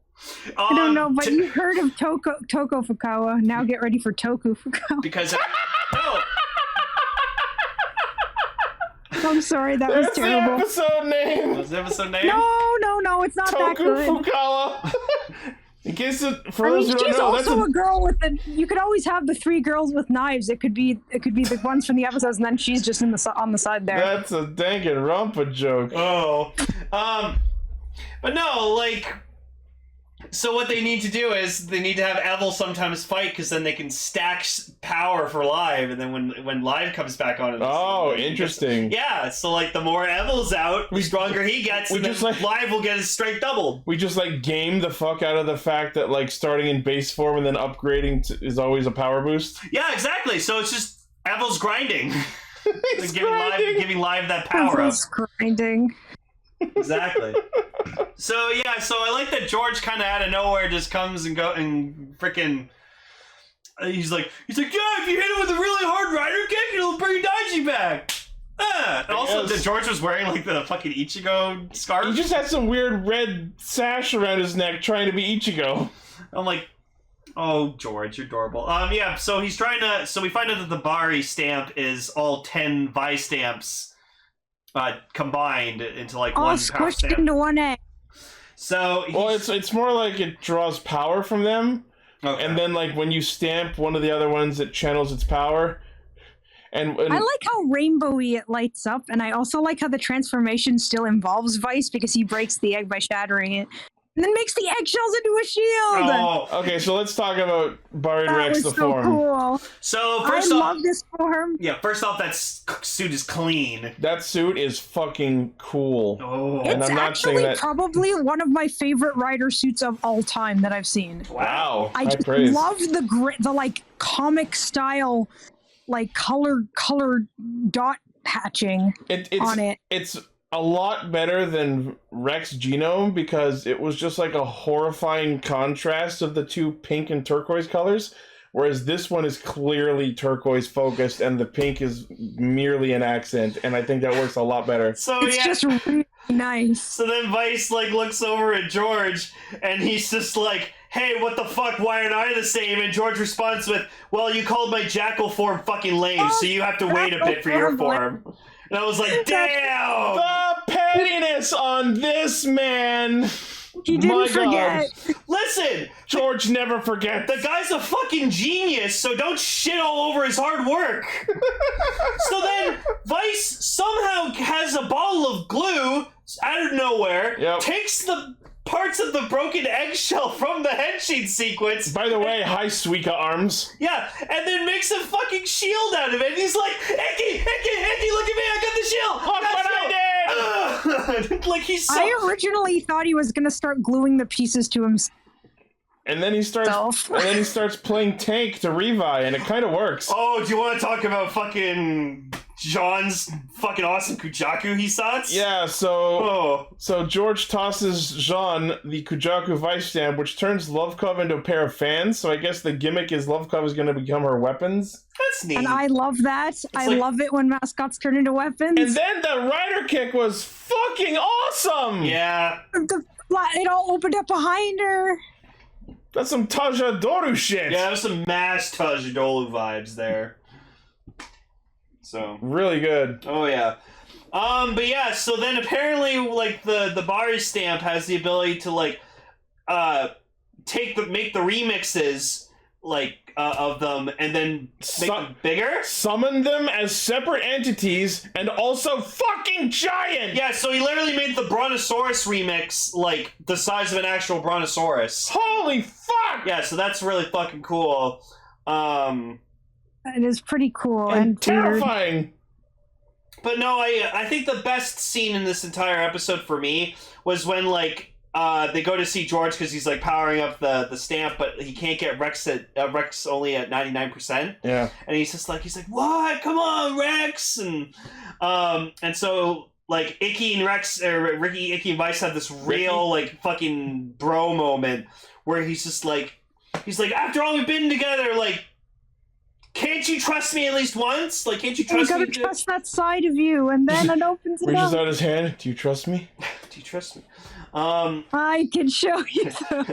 I don't know, but you heard of Toko Fukawa. Now get ready for Toku Fukawa. Because no. I'm sorry, that was terrible. That's the episode name. Was the episode name? No, it's not that good. Toku Fukawa. In case for I those mean, who don't she's know, also a girl with the. You could always have the three girls with knives. It could be the ones from the episodes, and then she's just on the side there. That's a Danganronpa joke. Oh, but no, like. So what they need to do is they need to have Evil sometimes fight because then they can stack power for live, and then when live comes back on. Interesting. Yeah, so like the more Evil's out, the stronger he gets, and then live will get his strength doubled. We just like game the fuck out of the fact that like starting in base form and then upgrading is always a power boost. Yeah, exactly. So it's just Evil's grinding, He's grinding. Giving live that power Evil's grinding. Exactly. So yeah, so I like that George kind of out of nowhere just comes and freaking. He's like, yeah, if you hit it with a really hard rider kick, it'll bring Daichi back. And also, George was wearing like the fucking Ichigo scarf. He just had some weird red sash around his neck trying to be Ichigo. I'm like, oh, George, you're adorable. Yeah, so he's trying to. So we find out that the Barid stamp is all 10 Vi stamps combined into like all one power squished stamp. into one egg. So well, it's more like it draws power from them, okay. and then like when you stamp one of the other ones, it channels its power. And I like how rainbowy it lights up, and I also like how the transformation still involves Vice because he breaks the egg by shattering it, and then makes the eggshells into a shield. Oh, okay, so let's talk about Barid that Rex was the so form. cool. So first I off, love this form. yeah. First off, that suit is clean. That suit is fucking cool. Oh, And It's I'm not saying actually that- probably one of my favorite rider suits of all time that I've seen. Wow, I high just praise. love the like comic style, like colored dot hatching on it. It's a lot better than Rex Genome because it was just like a horrifying contrast of the two pink and turquoise colors, whereas this one is clearly turquoise focused and the pink is merely an accent, and I think that works a lot better. so It's yeah. just really nice. So then Vice like looks over at George, and he's just like, "Hey, what the fuck? Why aren't I the same?" And George responds with, "Well, you called my jackal form fucking lame, so you have to wait a bit for your form." And I was like, "Damn!" The pettiness on this man! He didn't My forget. God. Listen, George never forgets. the guy's a fucking genius, so don't shit all over his hard work. So then Vice somehow has a bottle of glue out of nowhere, Yep. takes the parts of the broken eggshell from the headsheet sequence. By the way, hi Suika arms. Yeah, and then makes a fucking shield out of it. And he's like, Icky, look at me, I got the shield. Look what I did. Like he's so. I originally thought he was gonna start gluing the pieces to himself. And then he starts playing tank to Revi, and it kind of works. Oh, do you want to talk about fucking Jeanne's fucking awesome Kujaku he thoughts? Yeah, so George tosses Jeanne the Kujaku Vice stamp, which turns Lovecove into a pair of fans. So I guess the gimmick is Lovecove is going to become her weapons. That's neat. And I love that. I like- love it when mascots turn into weapons. And then the rider kick was fucking awesome. Yeah. It all opened up behind her. That's some Taja Doru shit. Yeah, there's some mass Tajidolu vibes there. So. Really good. Oh yeah. But yeah, so then apparently like the Barid stamp has the ability to like make the remixes like of them and then make them bigger. Summon them as separate entities and also fucking giant. Yeah, so he literally made the Brontosaurus remix like the size of an actual Brontosaurus. Holy fuck! Yeah, so that's really fucking cool. It is pretty cool and weird. terrifying. But no, I think the best scene in this entire episode for me was when like they go to see George because he's like powering up the stamp, but he can't get Rex only at 99%. Yeah, and he's like, what? Come on, Rex! And so like Icky and Rex, or Ricky, Icky, and Vice have this real like fucking bro moment where he's like, after all we've been together, like, can't you trust me at least once? Like, can't you trust me? You gotta trust that side of you, and then it opens it reaches up. out his hand. Do you trust me? Do you trust me? I can show you though.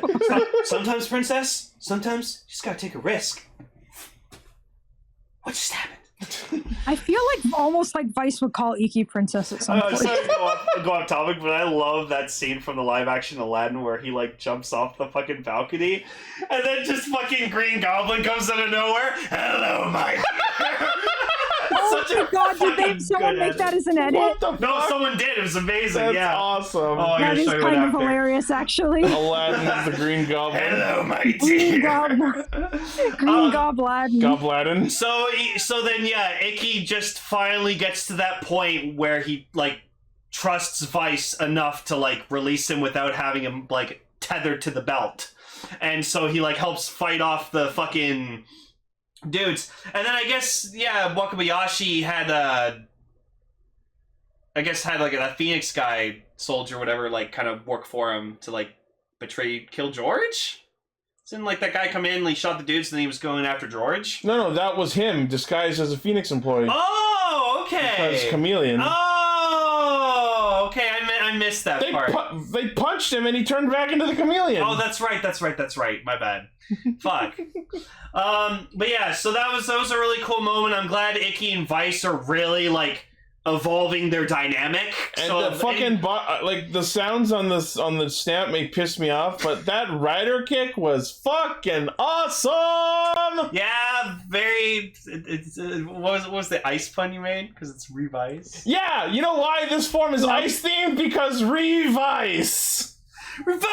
Sometimes, princess, sometimes you just gotta take a risk. What just happened? I feel like almost like Vice would call Iki princess at some point. Sorry to go off topic, but I love that scene from the live action Aladdin where he like jumps off the fucking balcony and then just fucking Green Goblin comes out of nowhere. Hello, my dear. Oh my god, did someone make that as an edit? What the No, fuck? someone did. It was amazing. That's yeah. awesome. Oh, I That gotta is show you kind what of happened. hilarious, actually. Aladdin is the Green Goblin. Hello, my Green dear. Goblin. Green Goblin. Gobladin. So then, yeah, Icky just finally gets to that point where he like trusts Vice enough to like release him without having him like tethered to the belt, and so he like helps fight off the fucking dudes. And then I guess Wakabayashi had like a Phoenix guy soldier, whatever, like kind of work for him to like kill George. Didn't like that guy come in and he shot the dudes and then he was going after George? No, that was him disguised as a Phoenix employee. Oh, okay. Because chameleon. Oh, okay. I missed that part. They punched him and he turned back into the chameleon. Oh, that's right. My bad. Fuck. But yeah, so that was a really cool moment. I'm glad Ichi and Vice are really like evolving their dynamic. And so the fucking like the sounds on the stamp may piss me off, but that rider kick was fucking awesome. Yeah, very. What was the ice pun you made? Because it's Revice. Yeah, you know why this form is ice themed? Because Revice. Revive!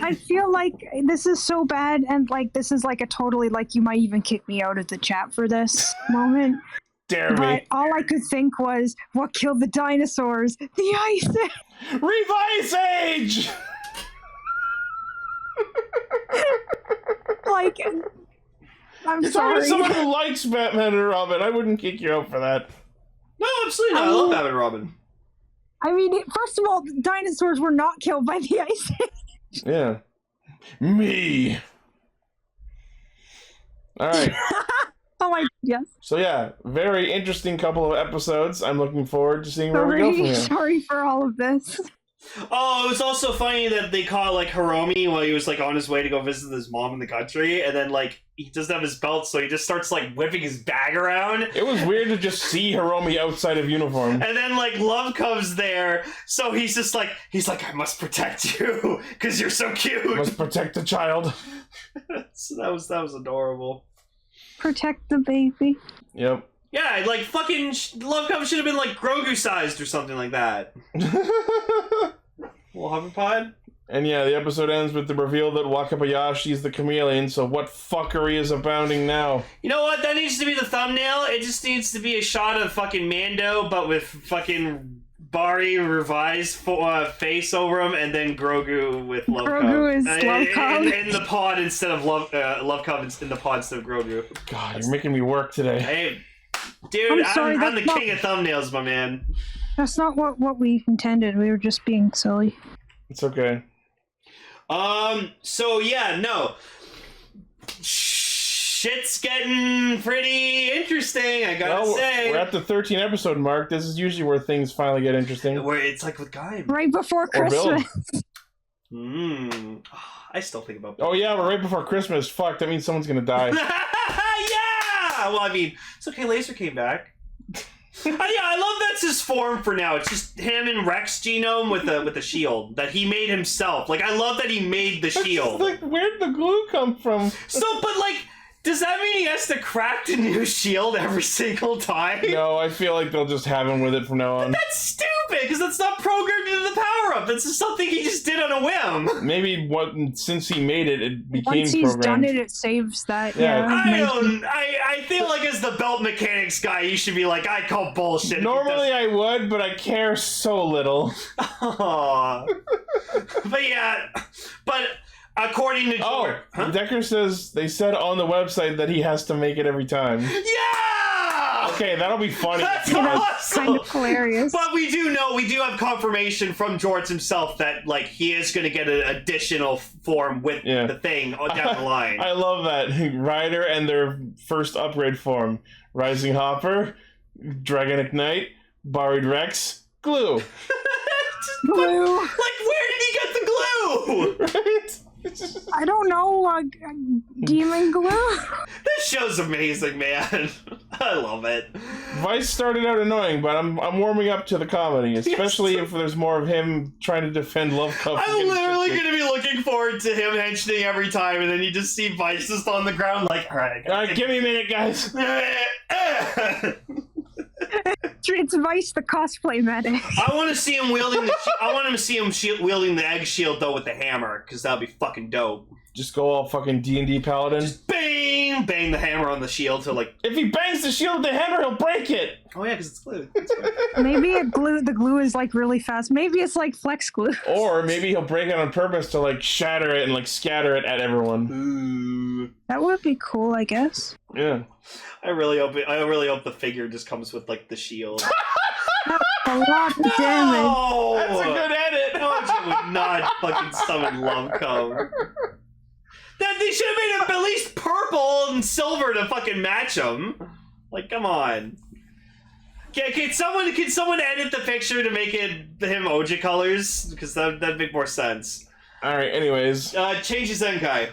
I feel like this is so bad, and like this is like a totally like you might even kick me out of the chat for this moment. Dare me. But all I could think was, what killed the dinosaurs? The Ice Age! Revice Age! Like, I'm You're sorry. talking to someone who likes Batman and Robin. I wouldn't kick you out for that. No, absolutely not. I love Batman and Robin. I mean, first of all, dinosaurs were not killed by the Ice Age. Yeah. Me. All right. Oh my, yes. So yeah, very interesting couple of episodes. I'm looking forward to seeing where we go from here. Sorry for all of this. Oh, it was also funny that they caught like Hiromi while he was like on his way to go visit his mom in the country, and then like he doesn't have his belt, so he just starts like whipping his bag around. It was weird to just see Hiromi outside of uniform. And then like Love comes there, so he's like, I must protect you because you're so cute. Must protect the child. So that was adorable. Protect the baby. Yep. Yeah, like fucking Love Comes should have been like Grogu sized or something like that. Little hover pod. And yeah, the episode ends with the reveal that Wakabayashi is the chameleon, so what fuckery is abounding now? You know what? That needs to be the thumbnail. It just needs to be a shot of fucking Mando, but with fucking Barid Revi's face over him, and then Grogu with Love Grogu is Love Cub. in the pod instead of Love Cub in the pod instead of Grogu. God, you're making me work today. Hey, dude, I'm the king of thumbnails, my man. That's not what we intended. We were just being silly. It's okay. So yeah, no. Shit's getting pretty interesting, I gotta say. We're at the 13 episode mark. This is usually where things finally get interesting. Where it's like with Guy. Right before Christmas. I still think about Oh yeah, we're right before Christmas. Fuck, that means someone's gonna die. Yeah! Well, I mean, it's okay, Laser came back. Yeah, I love that's his form for now. It's just him and Rex Genome with a shield that he made himself. Like, I love that he made the shield. Like, where'd the glue come from? So, but like, does that mean he has to craft a new shield every single time? No, I feel like they'll just have him with it from now on. That's stupid, because that's not programmed into the power-up. That's just something he just did on a whim. Maybe since he made it, it became Once he's programmed. done it, it saves that. Yeah. I feel like as the belt mechanics guy, you should be like, I call bullshit. Normally I would, but I care so little. Aww. But yeah, according to George... Decker says they said on the website that he has to make it every time. Yeah! Okay, that'll be funny. That's awesome! Kind of hilarious. But we do have confirmation from George himself that, like, he is going to get an additional form with the thing down the line. I love that. Ryder and their first upgrade form. Rising Hopper, Dragon Ignite, Barid Rex, Glue. Glue. Like, where did he get the glue? Right? I don't know, demon glue? This show's amazing, man. I love it. Vice started out annoying, but I'm warming up to the comedy, especially if there's more of him trying to defend Love Cup. I'm literally going to be looking forward to him henching every time, and then you just see Vice just on the ground like, all right, Give me a minute, guys. It's Vice, the cosplay medic. I want to see him wielding wielding the egg shield though with the hammer, because that'd be fucking dope. Just go all fucking D&D paladin. Just bang the hammer on the shield to like. If he bangs the shield with the hammer, he'll break it. Oh yeah, because it's glue. Maybe the glue is like really fast. Maybe it's like flex glue. Or maybe he'll break it on purpose to like shatter it and like scatter it at everyone. Ooh. That would be cool, I guess. Yeah. I really hope the figure just comes with like the shield. A lot of damage. Oh, That's a good edit. Oji would not fucking summon Love Cone. That they should have made him at least purple and silver to fucking match him. Like, come on. Can someone edit the picture to make it him Oji colors? Because that'd make more sense. All right. Anyways, change his Zenkai.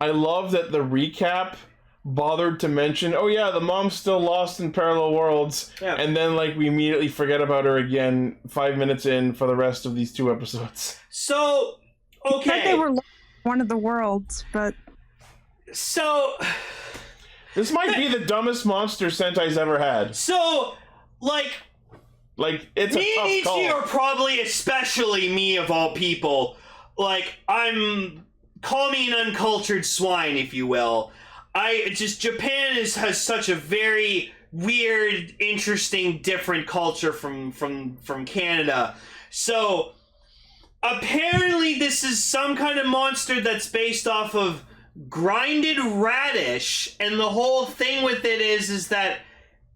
I love that the recap bothered to mention, oh yeah, the mom's still lost in parallel worlds, and then like we immediately forget about her again 5 minutes in for the rest of these 2 episodes. So, okay. Like they were one of the worlds, but so this might be the dumbest monster Sentai's ever had. So, like it's a tough me and Ichi call. are probably, especially me of all people, like call me an uncultured swine, if you will. Japan has such a very weird, interesting, different culture from Canada. So apparently this is some kind of monster that's based off of grinded radish, and the whole thing with it is that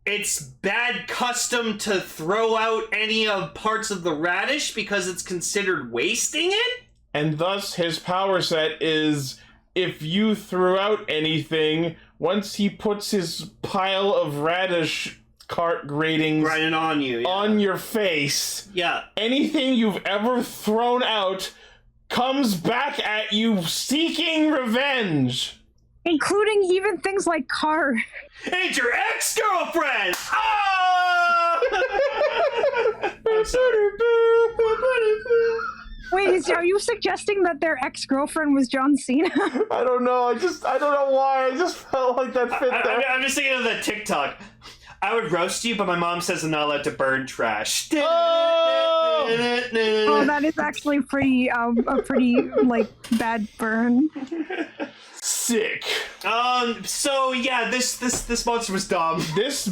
it's bad custom to throw out any of parts of the radish because it's considered wasting it. And thus his power set is, if you threw out anything, once he puts his pile of radish cart gratings grinding on you, on your face, anything you've ever thrown out comes back at you seeking revenge. including even things like car. It's your ex-girlfriend! Ah! I'm sorry. Wait, are you suggesting that their ex-girlfriend was John Cena? I don't know. I don't know why. I just felt like that fit there. I'm just thinking of the TikTok. I would roast you, but my mom says I'm not allowed to burn trash. Oh! Oh, that is actually a pretty like bad burn. Sick. So yeah, this monster was dumb. This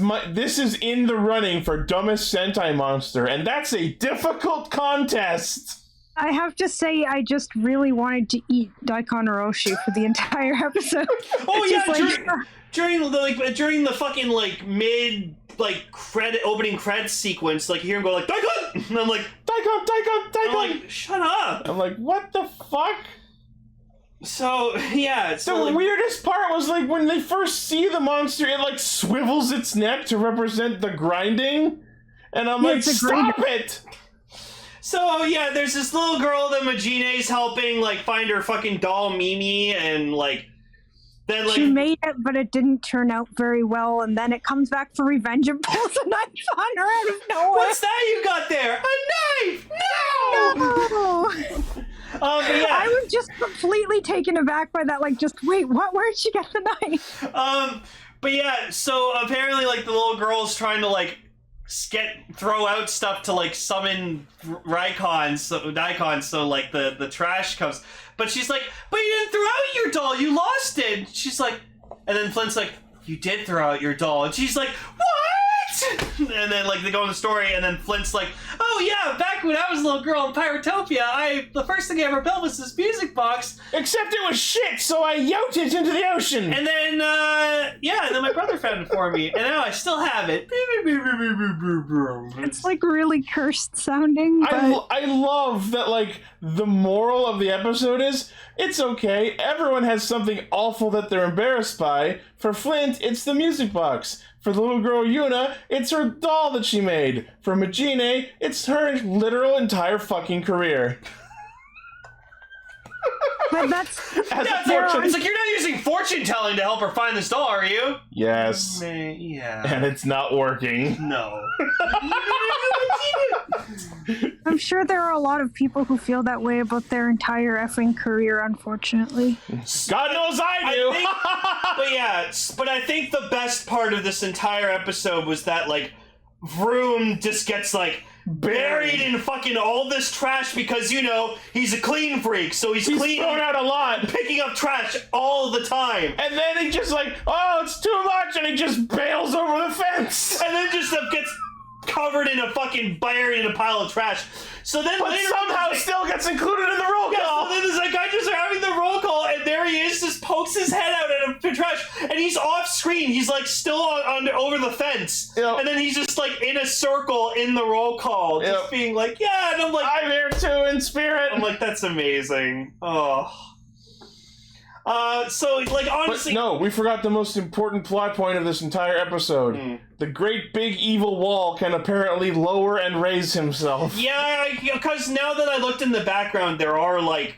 is in the running for dumbest Sentai monster, and that's a difficult contest. I have to say, I just really wanted to eat Daikon Orochi for the entire episode. Oh It's yeah, just like, during the fucking like mid opening credits sequence, like you hear him go like Daikon, and I'm like Daikon. I'm like, shut up. I'm like, what the fuck? So yeah, The weirdest part was like when they first see the monster, it like swivels its neck to represent the grinding, and I'm like, stop it. So yeah, there's this little girl that Majine's helping like find her fucking doll Mimi, and like then like she made it, but it didn't turn out very well, and then it comes back for revenge and pulls a knife on her out of nowhere. What's that you got there? A knife! No! No! Yeah. I was just completely taken aback by that. Like, just wait, what? Where'd she get the knife? But yeah, so apparently, like the little girl's trying to like throw out stuff to like summon daikons, so like the trash comes. But she's like, but you didn't throw out your doll, you lost it. She's like, and then Flint's like, you did throw out your doll, and she's like, what? And then like they go in the story, and then Flint's like, oh yeah, back when I was a little girl in Pyrotopia, the first thing I ever built was this music box. Except it was shit, so I yoked it into the ocean. And then and then my brother found it for me, and now I still have it. It's like really cursed sounding. But I love that, like, the moral of the episode is, it's okay, everyone has something awful that they're embarrassed by. For Flint, it's the music box. For the little girl Yuna, it's her doll that she made. For Majine, it's her literal entire fucking career. But that's It's like, you're not using fortune telling to help her find this doll, are you? Yes. Yeah. And it's not working. No. I'm sure there are a lot of people who feel that way about their entire effing career, unfortunately. God knows I do! But I think the best part of this entire episode was that, like, Vroom just gets, like, buried in fucking all this trash because, you know, he's a clean freak, so he's cleaning thrown out a lot, picking up trash all the time. And then he just like, oh, it's too much, and he just bails over the fence. And then just gets covered in a fucking buried in a pile of trash. So then But later, somehow still gets included in the roll yeah, call. so then the Zenkaijus are having the roll call, and there he is, just pokes his head out at a trash, and he's off screen. He's like still on over the fence, Yep. and then he's just like in a circle in the roll call, just Yep. being like, yeah, and I'm like, I'm here too in spirit. I'm like, that's amazing. Oh. So like But honestly, no, we forgot the most important plot point of this entire episode. The great big evil wall can apparently lower and raise himself. yeah, because now that I looked in the background, there are like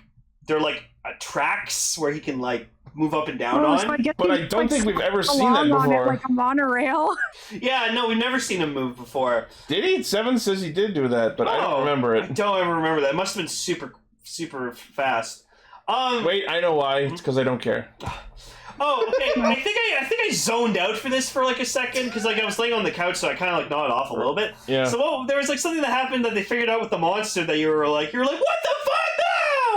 tracks where he can like move up and down on. So I guess But he, I don't like, think we've ever slides seen that along on it before. like a monorail. Yeah, no, we've never seen him move before. Did he? Seven says he did do that, but I don't remember I it. don't ever remember that. It must have been super fast. Wait, I know why. It's because I don't care. Oh, okay. I think I zoned out for this for like a second because like I was laying on the couch, so I kind of like nodded off a little bit. Yeah. So there was like something that happened that they figured out with the monster that you were like, what the fuck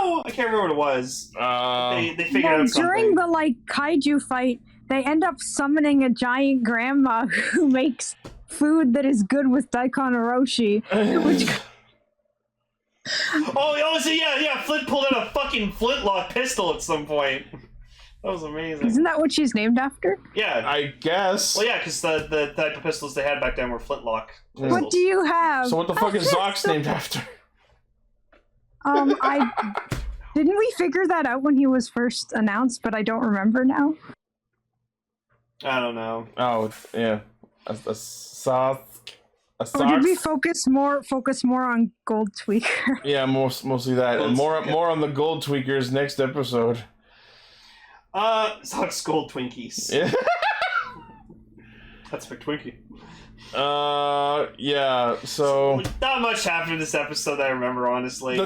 now? I can't remember what it was. They figured out something. During the like kaiju fight, they end up summoning a giant grandma who makes food that is good with daikon oroshi, which So yeah, Flint pulled out a fucking flintlock pistol at some point. That was amazing. isn't that what she's named after? Yeah. I guess. Well, yeah, because the type of pistols they had back then were flintlock pistols. What do you have? So what the fuck is Zox named after? Didn't we figure that out when he was first announced, but I don't remember now. I don't know. Oh, yeah. A sauce. A Or did we Zox? focus more on Gold Tweaker? Yeah, mostly that. And more on the gold tweakers next episode. Zox Gold Twinkies. Yeah. That's for Twinkie. Yeah, so... Not much happened in this episode that I remember, honestly.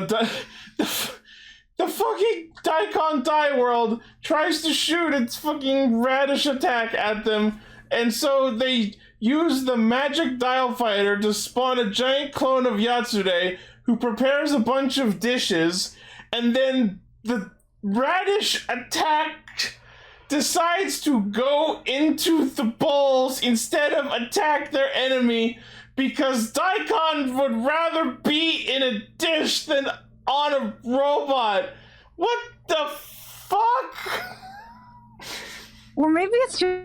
The fucking Daikon Die World tries to shoot its fucking radish attack at them, and so they use the magic dial fighter to spawn a giant clone of Yatsude who prepares a bunch of dishes, and then the radish attack decides to go into the bowls instead of attack their enemy because Daikon would rather be in a dish than on a robot. What the fuck? Or maybe it's just...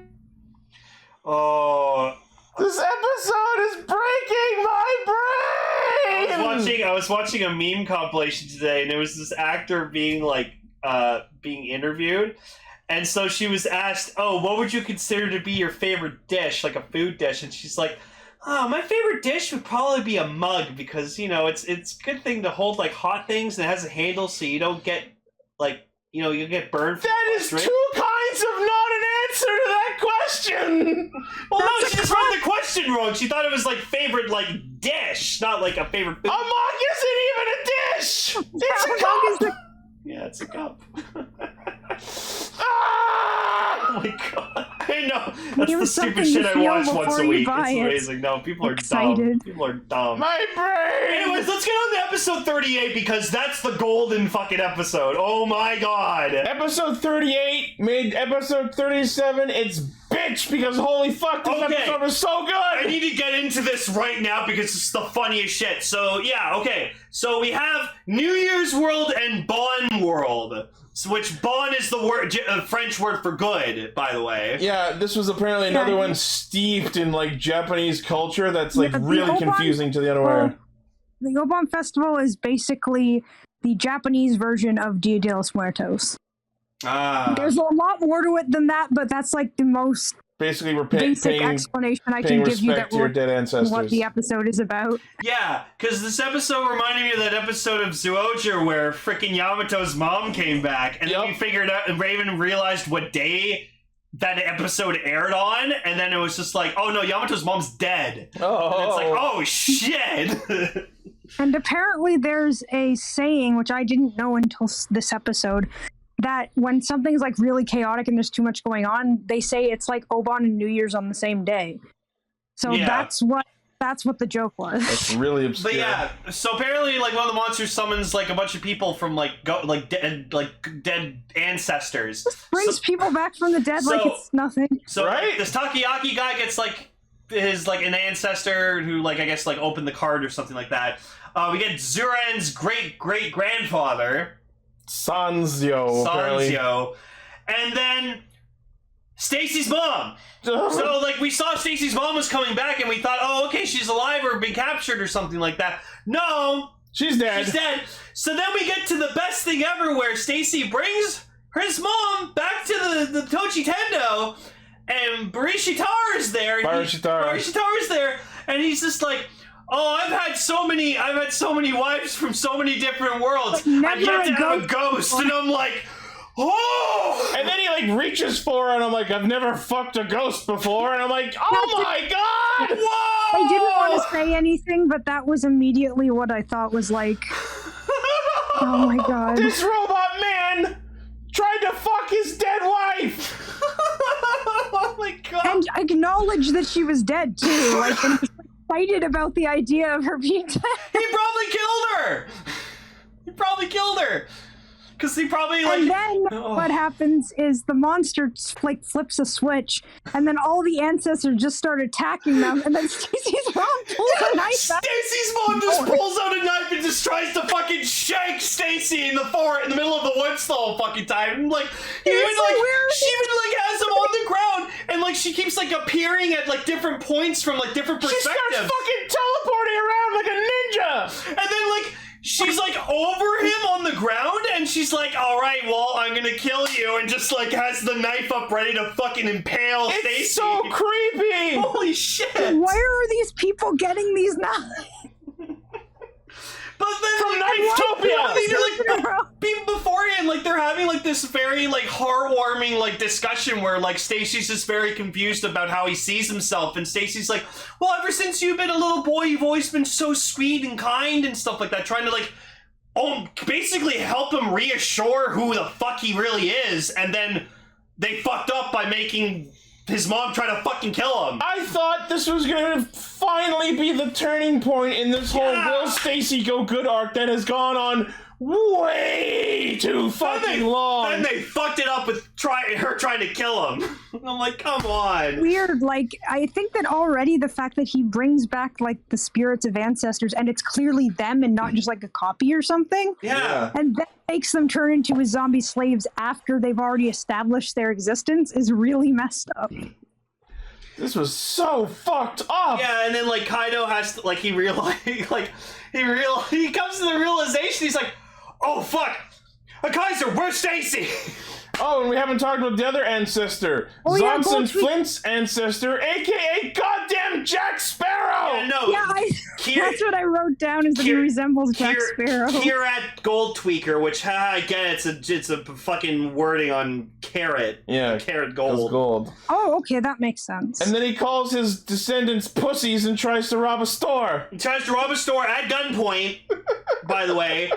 Oh... This episode is breaking my brain! I was watching a meme compilation today, and it was this actor being interviewed, and so she was asked, "Oh, what would you consider to be your favorite dish, like a food dish?" And she's like, "Oh, my favorite dish would probably be a mug because it's a good thing to hold like hot things, and it has a handle so you don't get you get burned." That is two kinds of not an answer to that question! Well, no, she just read the question wrong. She thought it was like favorite dish, not like a favorite food. A mug isn't even a dish! It's a cup! Yeah, it's a cup. Ah! Oh my god. I know. That's Give the us stupid something shit to I feel watch once before a you week. buy It's it. amazing. No, people are dumb. Excited. People are dumb. My brain! Anyways, let's get on to episode 38 because that's the golden fucking episode. Oh my god. Episode 38 made episode 37 its bitch because holy fuck, this Okay. episode was so I good! need to get into this right now because it's the funniest shit. So, yeah, okay. So we have New Year's World and Bon World. Which Bon is the French word for good, by the way. Yeah, this was apparently another one steeped in Japanese culture that's Yeah, the really Obon- confusing to the unaware. The Obon Festival is basically the Japanese version of Dia de los Muertos. There's a lot more to it than that, but that's the most Basically, we're basic paying explanation I paying can give you respect that to your dead ancestors. what the episode is about. Yeah, because this episode reminded me of that episode of Zoojer where frickin' Yamato's mom came back, and then we figured out, and Raven realized what day that episode aired on, and then it was just like, oh no, Yamato's mom's dead. Oh. And it's like, oh shit! And apparently there's a saying, which I didn't know until this episode, that when something's really chaotic and there's too much going on, they say it's like Obon and New Year's on the same day. So Yeah. that's what the joke was. That's really obscure. But yeah, so apparently, one of the monsters summons a bunch of people from dead ancestors. Brings people back from the dead like so- it's nothing. So Right? this Takoyaki guy gets like an ancestor who like I guess like opened the card or something like that. We get Zuren's great grandfather, Sanzio, and then Stacy's mom. So like we saw Stacy's mom was coming back, and we thought, oh okay, she's alive or been captured or something like that. No, she's dead. She's dead. So then we get to the best thing ever, where Stacy brings his mom back to the Tochi Tendo, and Barishitar is there. Barishitar is there, and he's just like, oh, I've had so many wives from so many different worlds. I've yet to have a ghost, and I'm like, oh! And then he like reaches for her, and I'm like, I've never fucked a ghost before, and I'm like, oh my god! Whoa! I didn't want to say anything, but that was immediately what I thought was like, oh my god. This robot man tried to fuck his dead wife! Oh my god! And acknowledged that she was dead too, like, and was excited about the idea of her being dead. He probably killed her! Because he probably, like... And then what happens is the monster, like, flips a switch, and then all the ancestors just start attacking them, and then Stacy's mom pulls a knife out. Stacy's mom just pulls out a knife and just tries to fucking shank Stacy in the middle of the woods the whole fucking time. And, like, she even, like, has him on the ground, and, like, she keeps, like, appearing at, like, different points from, like, different perspectives. She starts fucking teleporting around like a ninja! And then, like... she's like over him on the ground, and she's like, all right, well, I'm gonna kill you, and just like has the knife up ready to fucking impale Stacy. It's so creepy! Holy shit! Where are these people getting these knives? But then from like, Knifetopia! People beforehand, like they're having like this very like heartwarming like discussion where like Stacy's just very confused about how he sees himself, and Stacy's like, well, ever since you've been a little boy, you've always been so sweet and kind and stuff like that, trying to like basically help him reassure who the fuck he really is, and then they fucked up by making his mom try to fucking kill him. I thought this was gonna finally be the turning point in this whole Will Stacy Go Good arc that has gone on way too fucking long. Then they fucked it up with her trying to kill him. I'm like, come on. Weird, like, I think that already the fact that he brings back, like, the spirits of ancestors, and it's clearly them and not just, like, a copy or something. Yeah. And that makes them turn into his zombie slaves after they've already established their existence is really messed up. This was so fucked up. Yeah, and then, like, Kaido has to, like, he comes to the realization, he's like, oh, fuck! A Kaiser, where's Stacy? Oh, and we haven't talked about the other ancestor. Zonson Flint's ancestor, a.k.a. goddamn Jack Sparrow! Yeah, no. Yeah, that's what I wrote down, is that he resembles Jack Sparrow. Kirat Gold Tweaker, which, again, it's a fucking wording on carrot. Yeah. Carrot gold. It's gold. Oh, okay, that makes sense. And then he calls his descendants pussies and tries to rob a store. He tries to rob a store at gunpoint, by the way.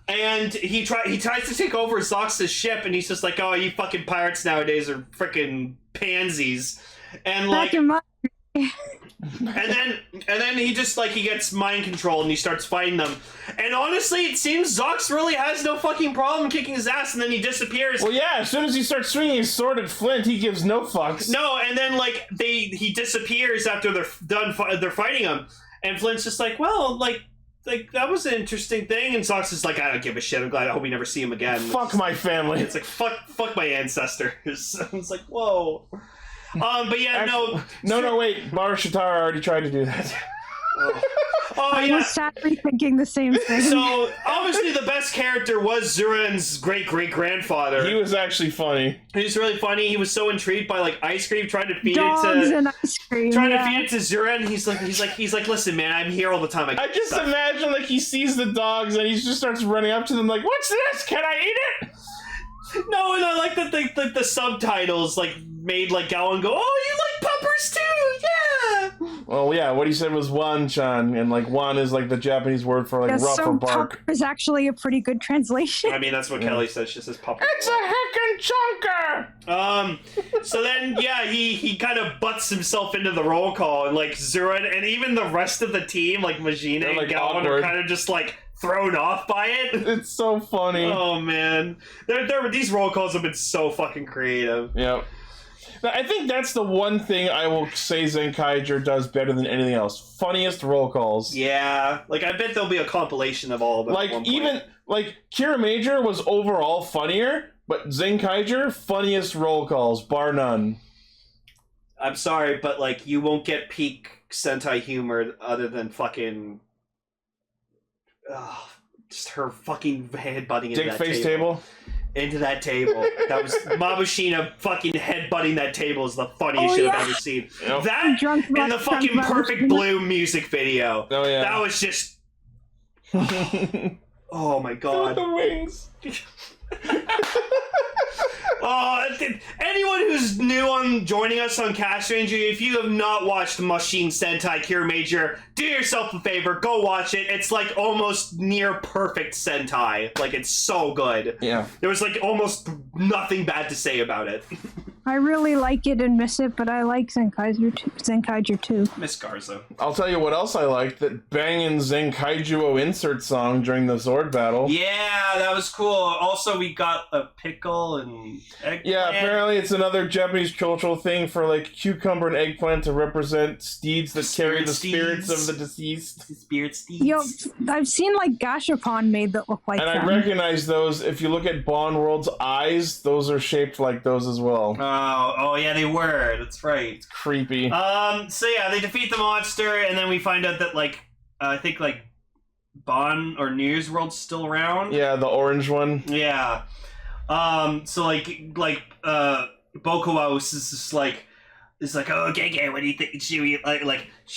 And he tries to take over Zox's ship, and he's just like, oh, you fucking pirates nowadays are freaking pansies. And like, and then he just like, he gets mind controlled and he starts fighting them. And honestly, it seems Zox really has no fucking problem kicking his ass, and then he disappears. Well, yeah, as soon as he starts swinging his sword at Flint, he gives no fucks. No, and then like he disappears after they're fighting him, and Flint's just like, well, like that was an interesting thing, and Zox is like, I don't give a shit. I'm glad. I hope we never see him again. Fuck my family. It's like fuck my ancestors. It's like, whoa. But yeah, no, wait. Barishitar already tried to do that. I was sadly thinking the same thing. So obviously the best character was Zuren's great-great-grandfather. He was actually funny. He was really funny. He was so intrigued by like ice cream, trying to feed Dogs it to and ice cream, to feed it to Zuren. He's like, listen, man, I'm here all the time. I just imagine like he sees the dogs and he just starts running up to them like, what's this? Can I eat it? No, and I like that the subtitles like made like Gowan go, oh, you like puppers too, yeah. Well, yeah, what he said was wan-chan, and like wan is like the Japanese word for like rough or bark. Pupper is actually a pretty good translation. I mean, that's what Kelly says. She says pupper. It's a heckin' chunker. So then, yeah, he kind of butts himself into the roll call, and like Zuren and even the rest of the team, like Majina and Gowan, are kind of just like thrown off by it. It's so funny. Oh man, these roll calls have been so fucking creative. Yep. I think that's the one thing I will say Zenkaiger does better than anything else. Funniest roll calls. Yeah, like I bet there'll be a compilation of all of them. Like even like Kira Major was overall funnier, but Zenkaiger funniest roll calls bar none. I'm sorry, but like you won't get peak Sentai humor other than fucking just her fucking headbutting into that face table. Into that table. That was Mabushina fucking headbutting that table is the funniest shit I've ever seen. Yep. That and the fucking Perfect Blue music video. Oh yeah. That was just oh my god. The wings. Anyone who's new on joining us on Castranger, if you have not watched Machine Sentai Kira Major, do yourself a favor, go watch it. It's like almost near perfect Sentai. Like it's so good. Yeah. There was like almost nothing bad to say about it. I really like it and miss it, but I like Zenkaiger too. Miss Garza. I'll tell you what else I liked, that banging Zenkaiju insert song during the Zord battle. Yeah, that was cool. Also, we got a pickle and eggplant. Yeah, apparently it's another Japanese cultural thing for like cucumber and eggplant to represent steeds that carry the spirits of the deceased. The spirit steeds. Yo, I've seen like Gashapon made that look like and that. I recognize those. If you look at Bond World's eyes, those are shaped like those as well. Oh yeah, they were. That's right. Creepy. So yeah, they defeat the monster, and then we find out that like I think like Bon or News World's still around. Yeah, the orange one. Yeah. So like Bokuwa is just like oh okay, what do you think? Should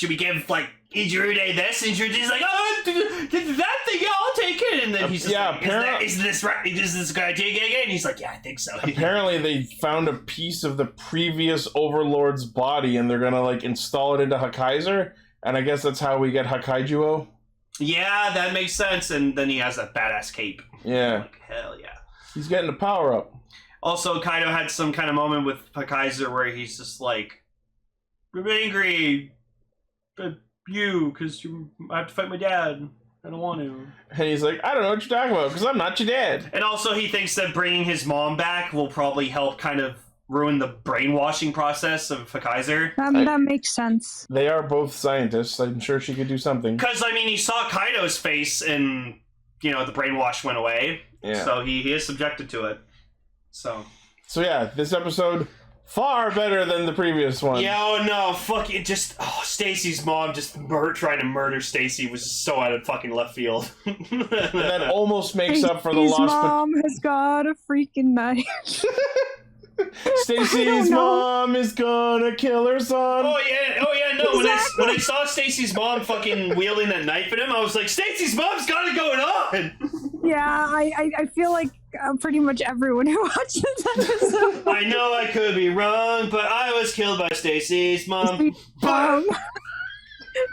we give like Ijirude this? And Ijirude's like, oh, that thing, yeah, I'll take it. And then he's just like, is this right? Is this guy taking it? And he's like, yeah, I think so. Apparently they found a piece of the previous Overlord's body and they're gonna like install it into Hakaiser, and I guess that's how we get Hakaijuo. Yeah, that makes sense. And then he has that badass cape. Yeah. Like, hell yeah. He's getting a power up. Also, Kaido had some kind of moment with Hakaiser where he's just like, I'm angry at you because I have to fight my dad. I don't want to. And he's like, I don't know what you're talking about because I'm not your dad. And also he thinks that bringing his mom back will probably help kind of ruin the brainwashing process of Hakaiser. That makes sense. They are both scientists. I'm sure she could do something. Because, I mean, he saw Kaido's face and, you know, the brainwash went away. Yeah. So he is subjected to it. So yeah, this episode, far better than the previous one. Yeah, oh no, fuck it, Stacy's mom just trying to murder Stacy was so out of fucking left field. And that almost makes up for the lost... His mom has got a freaking knife. Stacy's mom is gonna kill her son. Oh yeah, no, exactly. when I saw Stacy's mom fucking wielding that knife at him, I was like, Stacy's mom's got it going on! Yeah, I feel like pretty much everyone who watches this episode. I know I could be wrong, but I was killed by Stacy's mom.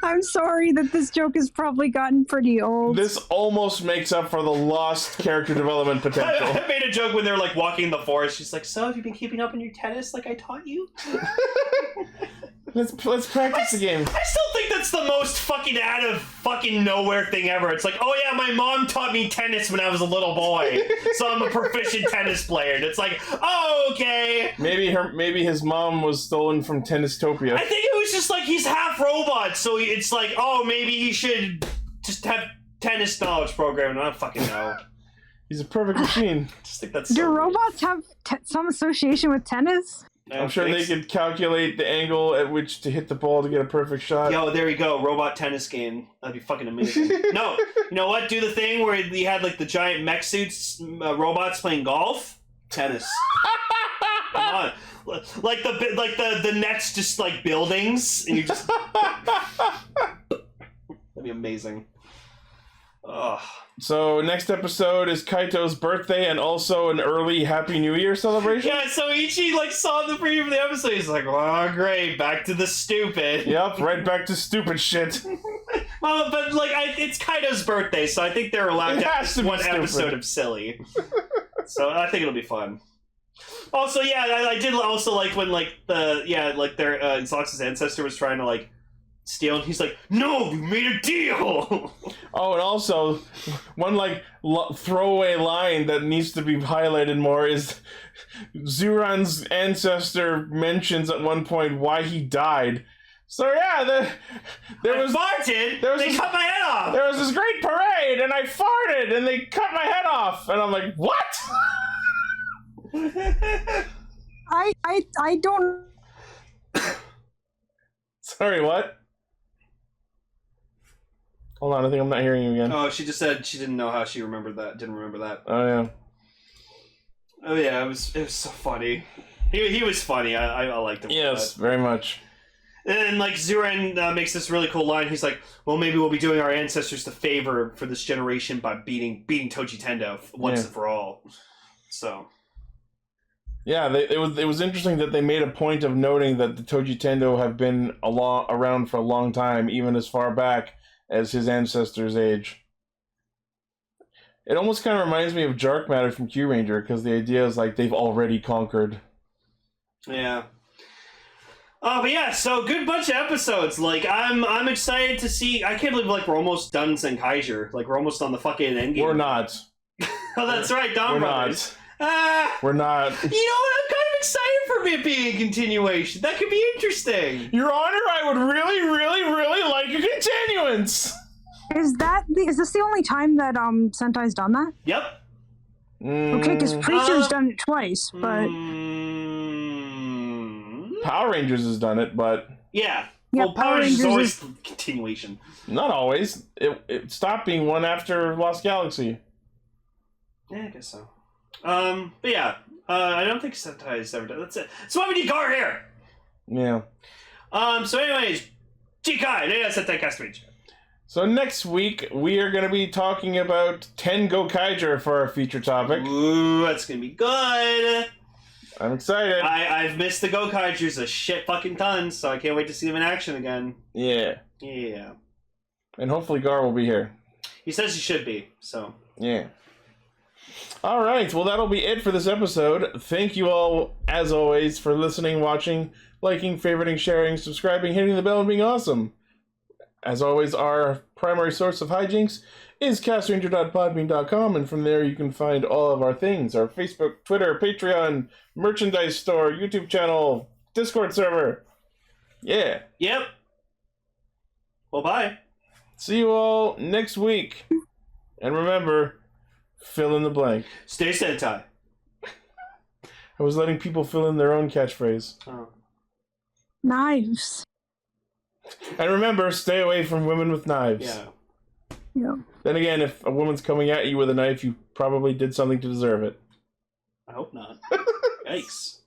I'm sorry that this joke has probably gotten pretty old. This almost makes up for the lost character development potential. I made a joke when they were like walking in the forest. She's like, so have you been keeping up on your tennis like I taught you? Let's practice the game. I still think that's the most fucking out of fucking nowhere thing ever. It's like, oh yeah, my mom taught me tennis when I was a little boy, so I'm a proficient tennis player. And it's like, oh okay. Maybe his mom was stolen from Tennistopia. I think it was just like he's half robot, so it's like, oh maybe he should just have tennis knowledge program. I don't fucking know. He's a perfect machine. I just think that's. Do robots have some association with tennis? I'm sure they could calculate the angle at which to hit the ball to get a perfect shot. Yo, there you go, robot tennis game. That'd be fucking amazing. No, you know what? Do the thing where we had like the giant mech suits, robots playing golf. Tennis. Come on, like the nets just like buildings, and you just. That'd be amazing. Ugh. So next episode is Kaito's birthday and also an early Happy New Year celebration. Yeah, so Ichi like saw the preview of the episode. He's like, "Oh, great, back to the stupid." Yep, right back to stupid shit. Well, but like, it's Kaito's birthday, so I think they're allowed to have one episode of silly. So I think it'll be fun. Also, yeah, I did also like when like their Zox's ancestor was trying to like steal, and he's like, "No, we made a deal." Oh, and also, one throwaway line that needs to be highlighted more is Zuran's ancestor mentions at one point why he died. So yeah, they cut my head off. There was this great parade, and I farted, and they cut my head off, and I'm like, what? I don't. Sorry, what? Hold on, I think I'm not hearing you again. Oh, she just said she didn't know how she didn't remember that. Oh yeah. Oh yeah, it was so funny. He was funny. I liked him. Yes, very much. And like Zuran makes this really cool line. He's like, "Well, maybe we'll be doing our ancestors the favor for this generation by beating Toji Tendo once and for all." So, yeah, it was interesting that they made a point of noting that the Toji Tendo have been around for a long time, even as far back as his ancestors' age. It almost kind of reminds me of Jark Matter from Q Ranger, because the idea is like they've already conquered. Yeah. Oh, but yeah, so good bunch of episodes. Like, I'm excited to see. I can't believe we're almost done Zenkaiger. Like, we're almost on the fucking end game. We're not. Oh, that's right, Don Brothers. We're not. You know what? I'm kind of excited for it being a continuation. That could be interesting. Your Honor, I would really, really, really like a continuance. Is this the only time that Sentai's done that? Yep. Okay, because Preacher's done it twice, but Power Rangers has done it, but yeah. Yeah, Well, Power Rangers is always continuation. Not always. It stopped being one after Lost Galaxy. Yeah, I guess so. But yeah, I don't think Sentai's ever done. That's it. That's why we need Gar here. Yeah. So, anyways, Kikai, Sentai Castranger. So next week we are going to be talking about 10 Gokaiger for our feature topic. Ooh, that's gonna be good. I'm excited. I've missed the Gokaigers a shit fucking ton, so I can't wait to see them in action again. Yeah. Yeah. And hopefully Gar will be here. He says he should be, so. Yeah. All right, well that'll be it for this episode. Thank you all, as always, for listening, watching, liking, favoriting, sharing, subscribing, hitting the bell, and being awesome. As always, our primary source of hijinks is castranger.podbean.com, and from there you can find all of our things. Our Facebook, Twitter, Patreon, merchandise store, YouTube channel, Discord server. Yeah. Yep. Well, bye. See you all next week. And remember, fill in the blank. Stay Sentai. I was letting people fill in their own catchphrase. Oh. knives. And remember, stay away from women with knives. Yeah. Yeah. Then again, if a woman's coming at you with a knife, you probably did something to deserve it. I hope not. Yikes.